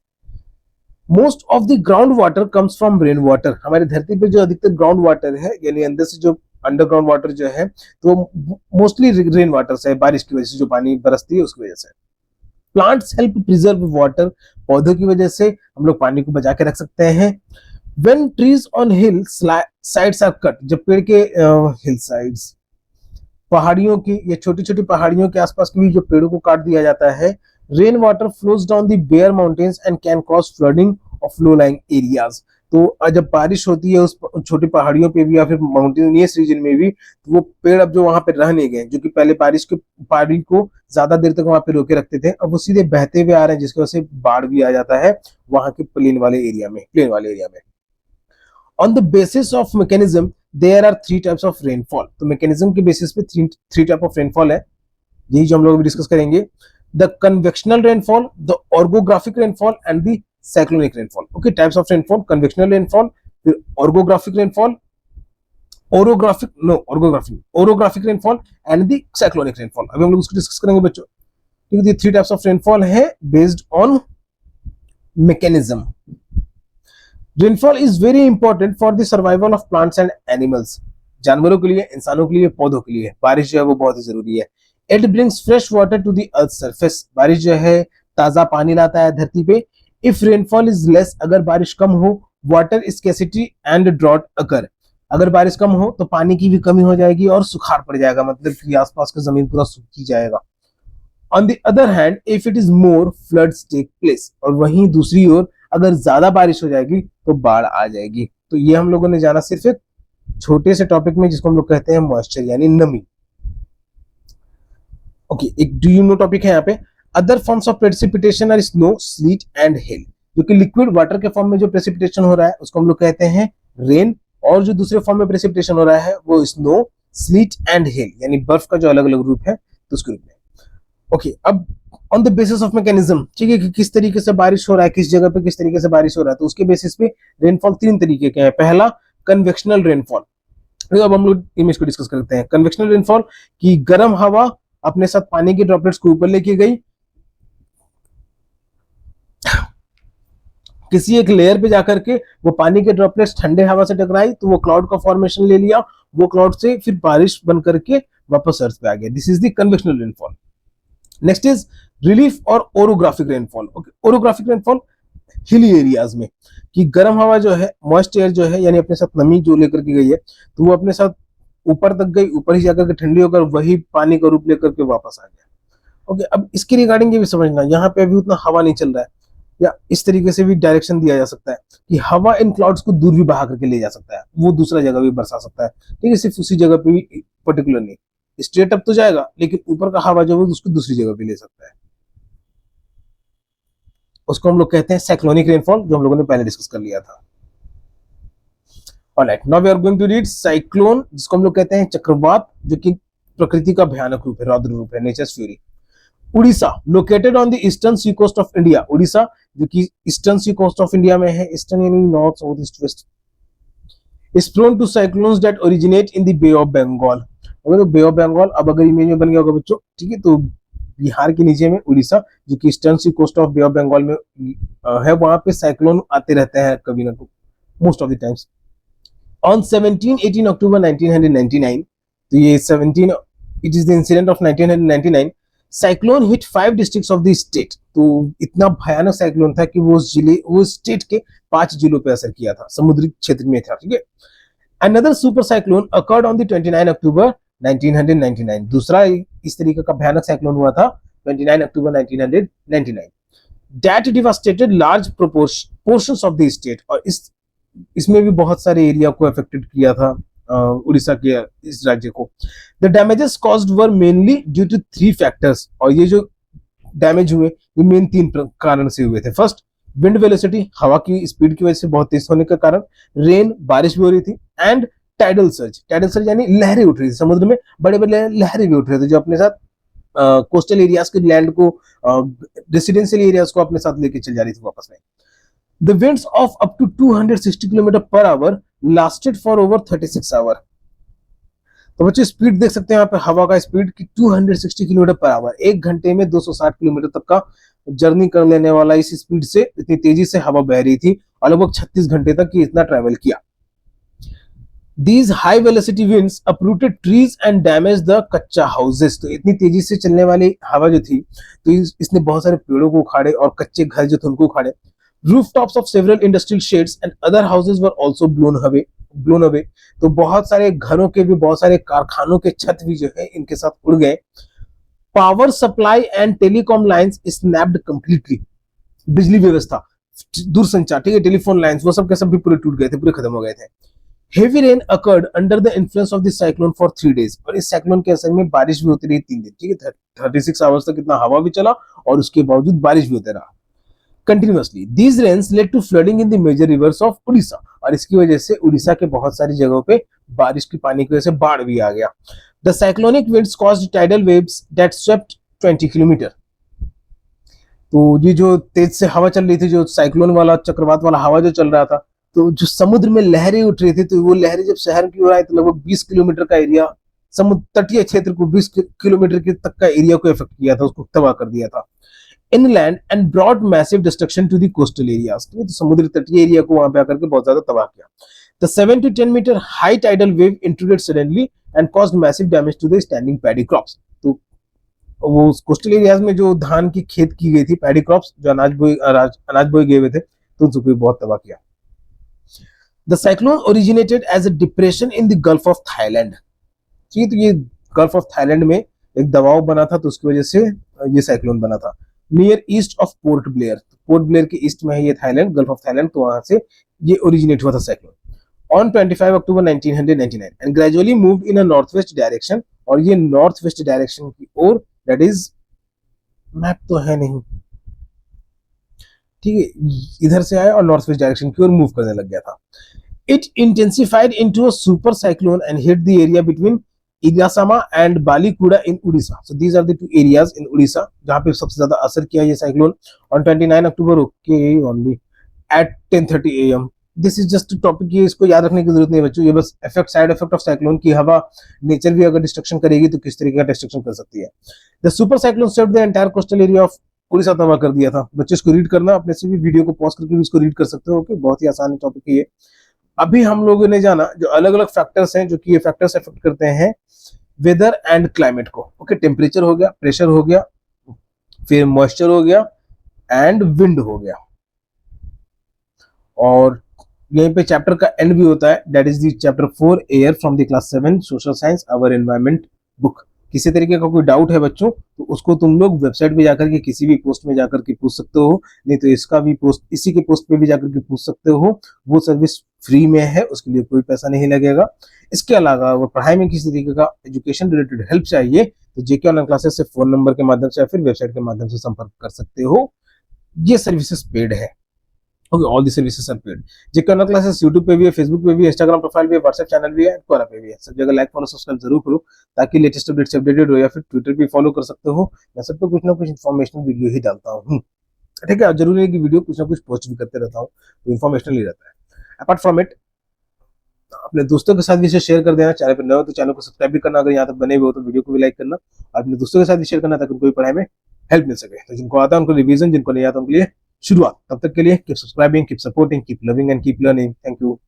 Speaker 1: Most of the ground water comes from rain water. हमारी धरती पे जो अधिकतर ग्राउंड वाटर है, यानी अंदर से जो अंडरग्राउंड वाटर जो है, तो मोस्टली रेन वाटर से, बारिश की वजह से जो पानी बरसती है उसकी वजह से। Plants help preserve water. पौधों की वजह से हम लोग पानी को बचा के रख सकते हैं। When trees on hill sides are cut, जब पेड़ के हिल साइड्स, पहाड़ियों की या छोटी छोटी पहाड़ियों के आसपास की भी जो पेड़ों को काट दिया जाता है, rain water flows down the bare mountains and can cause flooding of low lying areas. तो जब बारिश होती है उस छोटी पहाड़ियों पे भी या फिर माउंटेनियस रीजन में भी, तो वो पेड़ अब जो वहां पे रह नहीं गए, जो कि पहले बारिश के पानी को ज्यादा देर तक वहां पे रोके रखते थे, अब वो सीधे बहते हुए आ रहे हैं, जिसकी वजह से बाढ़ भी आ जाता है वहां के प्लेन वाले एरिया में। On the basis of mechanism there are 3 types of rainfall. तो मैकेनिज्म के बेसिस पे 3 टाइप ऑफ रेनफॉल है, यही जो हम लोग डिस्कस करेंगे। The convectional rainfall, the orographic rainfall and the cyclonic rainfall. Okay, types of rainfall, convectional rainfall, फिर orographic rainfall, orographic rainfall and the cyclonic rainfall. अभी हम लोग उसको डिस्कस करेंगे बच्चों। ठीक है, 3 टाइप्स ऑफ रेनफॉल है based on mechanism. Rainfall is very important for the survival of plants and animals. जानवरों के लिए, इंसानों के लिए, पौधों के लिए बारिश जो है वो बहुत ही जरूरी है। It brings fresh water to the earth surface. बारिश जो है ताजा पानी लाता है धरती पे। इफ रेनफॉल इज लेस, अगर बारिश कम हो, वाटर स्कैर्सिटी एंड ड्रॉट अकर। अगर बारिश कम हो तो पानी की भी कमी हो जाएगी और सुखाड़ पड़ जाएगा, मतलब कि आसपास का जमीन पूरा सूखी जाएगा। On the other hand if it is more, floods take place. और वहीं दूसरी ओर अगर ज्यादा बारिश हो जाएगी तो बाढ़ आ जाएगी। तो ये हम लोगों ने जाना सिर्फ एक छोटे से टॉपिक में, जिसको हम लोग कहते हैं मॉइस्चर यानी नमी। ओके, एक डू यू नो टॉपिक है यहाँ पे। Other forms of precipitation are snow, sleet and hail. जो कि लिक्विड वाटर के फॉर्म में जो प्रेसिपिटेशन हो रहा है उसको हम लोग कहते हैं रेन, और जो दूसरे फॉर्म में प्रेसिपिटेशन हो रहा है वो स्नो, स्लीट एंड हेल, यानी बर्फ का जो अलग अलग रूप है तो उसके रूप में। ओके, अब on the basis of mechanism, ठीक है, कि किस तरीके से बारिश हो रहा है, किस जगह पे किस तरीके से बारिश हो रहा है, तो उसके बेसिस पे रेनफॉल 3 तरीके के हैं। पहला कन्वेक्शनल रेनफॉल। अब हम लोग इमेज को डिस्कस करते हैं। कन्वेक्शनल रेनफॉल की गर्म हवा अपने साथ पानी के ड्रॉपलेट्स को ऊपर लेके गई, किसी एक लेयर पे जाकर के वो पानी के ड्रॉपलेट्स ठंडे हवा से टकराई तो वो क्लाउड का फॉर्मेशन ले लिया, वो क्लाउड से फिर बारिश बन करके वापस अर्थ पे आ गया। This is the convectional rainfall. Next is relief or orographic rainfall. Okay, orographic rainfall hilly areas में, कि गर्म हवा जो है, मॉइस्ट एयर जो है, यानी अपने साथ नमी जो लेकर के गई है, तो वो अपने साथ ऊपर तक गई, ऊपर ही जाकर के ठंडी होकर वही पानी का रूप लेकर के वापस आ गया। ओके, अब इसके रिगार्डिंग ये भी समझना, यहाँ पे अभी उतना हवा नहीं चल रहा है, या इस तरीके से भी डायरेक्शन दिया जा सकता है कि हवा इन क्लाउड्स को दूर भी बहा करके ले जा सकता है, वो दूसरा जगह भी बरसा सकता है। ठीक है, सिर्फ उसी जगह पे भी पर्टिकुलर नहीं, स्ट्रेट अप तो जाएगा लेकिन ऊपर का हवा जो है उसको दूसरी जगह पे ले सकता है। उसको हम लोग कहते हैं साइक्लोनिक रेनफॉल, जो हम लोगों ने पहले डिस्कस कर लिया था। Alright, now we are going to read cyclone, जिसको हम लोग कहते हैं चक्रवात, जो कि प्रकृति का भयानक रूप है, रौद्र रूप है, nature's fury. Orissa, located on the eastern sea coast of India. Orissa जो कि eastern sea coast of India में है, ईस्टर्न यानी north south east west, is prone to cyclones that originate in the Bay of Bengal. अगर बे ऑफ बंगाल अब अगर image में बन गया होगा बच्चों, ठीक है, तो बिहार के नीचे में उड़ीसा जो कि eastern sea coast of Bay of Bengal में है, वहां पे साइक्लोन आते रहते हैं कभी ना कभी, most of the times. On 17-18 अक्टूबर 1999, तो ये 17, it is the incident of 1999, cyclone hit 5 districts of the state. तो इतना भयानक साइक्लोन था कि वो स्टेट के 5 जिलों पे असर किया था, समुद्री क्षेत्र में था, ठीक है। Another super cyclone occurred on the 29 October 1999। दूसरा इस तरीके का भयानक साइक्लोन हुआ था 29 अक्टूबर 1999, that devastated large portions of the state। और इसमें भी बहुत सारे एरिया को अफेक्टेड किया था उड़ीसा के इस राज्य को। The damages caused were mainly due to 3 factors। और ये जो डैमेज हुए ये मेन 3 कारण से हुए थे। फर्स्ट, विंड वेलोसिटी, हवा की स्पीड की वजह से बहुत तेज होने के कारण, रेन, बारिश भी हो रही थी, एंड टाइडल सर्ज यानी लहरें उठ रही थी समुद्र में, बड़े बड़े लहरें भी उठ रहे थे जो अपने साथ कोस्टल एरियाज के लैंड को, रेसिडेंशियल एरियाज को अपने साथ लेके चल जा रही थी वापस में। The winds of up to 260 kilometre per hour lasted for over 36 hour. तो बच्चे स्पीड देख सकते हैं यहाँ पे हवा का स्पीड की 260 किलोमीटर पर आवर, 1 घंटे में 260 किलोमीटर तक का जर्नी कर लेने वाला इस स्पीड से, इतनी तेजी से हवा बह रही थी और लगभग 36 घंटे तक ये इतना ट्रेवल किया। These high velocity winds uprooted trees and damaged the कच्चा houses। तो इतनी तेजी से चलने वाली हवा जो थी तो इसने बहुत सारे पेड़ों को उखाड़े और कच्चे घर जो थे उनको उखाड़े। Rooftops of several industrial sheds and other houses were also blown away। तो बहुत सारे घरों के भी, बहुत सारे कारखानों के छत भी जो है इनके साथ उड़ गए। Power supply and telecom lines snapped completely. बिजली व्यवस्था, दूरसंचार, ठीक है, टेलीफोन लाइन्स, वो सब के सब भी पूरे टूट गए थे, पूरे खत्म हो गए थे। Heavy rain occurred under the influence of the cyclone for 3 days। और इस साइक्लोन के असर में बारिश भी होती रही 3 दिन, ठीक है, 36 आवर्स तक इतना हवा भी चला और उसके बावजूद बारिश भी होता रहा continuously. These rains led to flooding in the major rivers of Orissa. और इसकी वजह से उड़ीसा के बहुत सारी जगहों पे बारिश की पानी की वजह से बाढ़ भी आ गया। The cyclonic winds caused tidal waves that swept 20 kilometre. तो ये जो तेज से हवा चल रही थी, जो साइक्लोन वाला, चक्रवात वाला हवा जो चल रहा था, तो जो समुद्र में लहरें उठ रही थी, तो वो लहरें जब शहर की ओर आई तो लगभग 20 किलोमीटर का एरिया, समुद्र तटीय क्षेत्र को 20 किलोमीटर के तक का एरिया को इफेक्ट किया था, उसको तबाह कर दिया था। Inland and brought massive destruction to the coastal areas. तो समुद्री तटीय एरिया को वहां पे आकर के बहुत ज्यादा तबाह किया। The 7 to 10 metre high tidal wave intruded suddenly and caused massive damage to the standing paddy crops. तो वो कोस्टल एरियाज में जो धान की खेत की गई थी, पैडी क्रॉप्स, जो अनाज बोए गए हुए थे, तो उनको भी बहुत तबाह किया। The cyclone originated as a depression in the Gulf of Thailand। ठीक, तो ये गल्फ ऑफ थाईलैंड में एक दबाव बना था, तो उसकी वजह से ये साइक्लोन बना था। Near east of port Blair, port Blair के ईस्ट में है ये थाईलैंड, गल्फ ऑफ थाईलैंड, तो वहां से ये ओरिजिनेट हुआ था cyclone. On 25 October 1999 and gradually moved in a north west direction. और ये नॉर्थ वेस्ट डायरेक्शन की ओर, दैट इज, मैप तो है नहीं, ठीक है, इधर से आया और नॉर्थ वेस्ट डायरेक्शन की ओर मूव करने लग गया था। It intensified into a super cyclone and hit the area between Igasama and Balikuda in Odisha। So these are the 2 areas in Odisha जहां पे सबसे ज्यादा असर किया ये cyclone. On 29 October, okay, only at 10:30 AM। This is just a topic, ये इसको याद रखने की जरूरत नहीं बच्चों, ये बस effect, side effect of cyclone की हवा नेचर भी अगर डिस्ट्रक्शन करेगी तो किस तरीके का डिस्ट्रक्शन कर सकती है। The super cyclone swept the entire coastal area of Orissa तबाह कर दिया था। बच्चे इसको रीड करना, अपने से भी वीडियो को पॉज करके भी इसको रीड कर सकते हो, ओके, बहुत ही आसान टॉपिक है ये। अभी हम लोगों ने जाना जो अलग अलग फैक्टर्स हैं जो कि ये फैक्टर्स इफेक्ट करते हैं वेदर एंड क्लाइमेट को, ओके। टेम्परेचर हो गया, प्रेशर हो गया, फिर मॉइस्चर हो गया एंड विंड हो गया। और यहीं पे चैप्टर का एंड भी होता है, that is the chapter 4 air from the class 7 social science our environment book. किसी तरीके का कोई डाउट है बच्चों तो उसको तुम लोग वेबसाइट पे जाकर के किसी भी पोस्ट में जाकर के पूछ सकते हो, नहीं तो इसका भी पोस्ट, इसी के पोस्ट पे भी जाकर के पूछ सकते हो। वो सर्विस फ्री में है, उसके लिए कोई पैसा नहीं लगेगा। इसके अलावा वो पढ़ाई में किसी तरीके का एजुकेशन रिलेटेड हेल्प चाहिए तो जेके ऑनलाइन क्लासेस से फोन नंबर के माध्यम से या फिर वेबसाइट के माध्यम से संपर्क कर सकते हो। ये सर्विसेज पेड है, okay, all the services are paid. JK online classes YouTube पे भी है, फेसबुक पे भी है, इंस्टाग्राम प्रोफाइल भी है, व्हाट्सएप चैनल भी है, क्वारा पे भी है। सब जगह लाइक फॉलो सब्सक्राइब जरूर करो ताकि लेटेस्ट अपडेट्स अपडेटेड हो, या फिर ट्विटर पे फॉलो कर सकते हो। मैं सब पे कुछ ना कुछ इन्फॉर्मेशन वीडियो ही डालता हूँ। ठीक है, जरूरी है कि वीडियो कुछ ना कुछ पोस्ट भी करते रहता हूँ, तो इन्फॉर्मेशनल ही रहता है। अपार्ट फ्रॉम इट, अपने दोस्तों के साथ भी इसे शेयर कर देना। चैनल पर नए हो तो चैनल को सब्सक्राइब भी करना, अगर यहाँ तक बने हुए हो तो वीडियो को भी लाइक करना, और अपने दोस्तों के साथ भी शेयर करना ताकि उनको भी पढ़ाई में हेल्प मिल सके। तो जिनको आता है उनको रिवीजन, जिनको नहीं आता उनके लिए शुरुआत। तब तक के लिए keep subscribing, keep supporting, keep loving and keep learning. Thank you.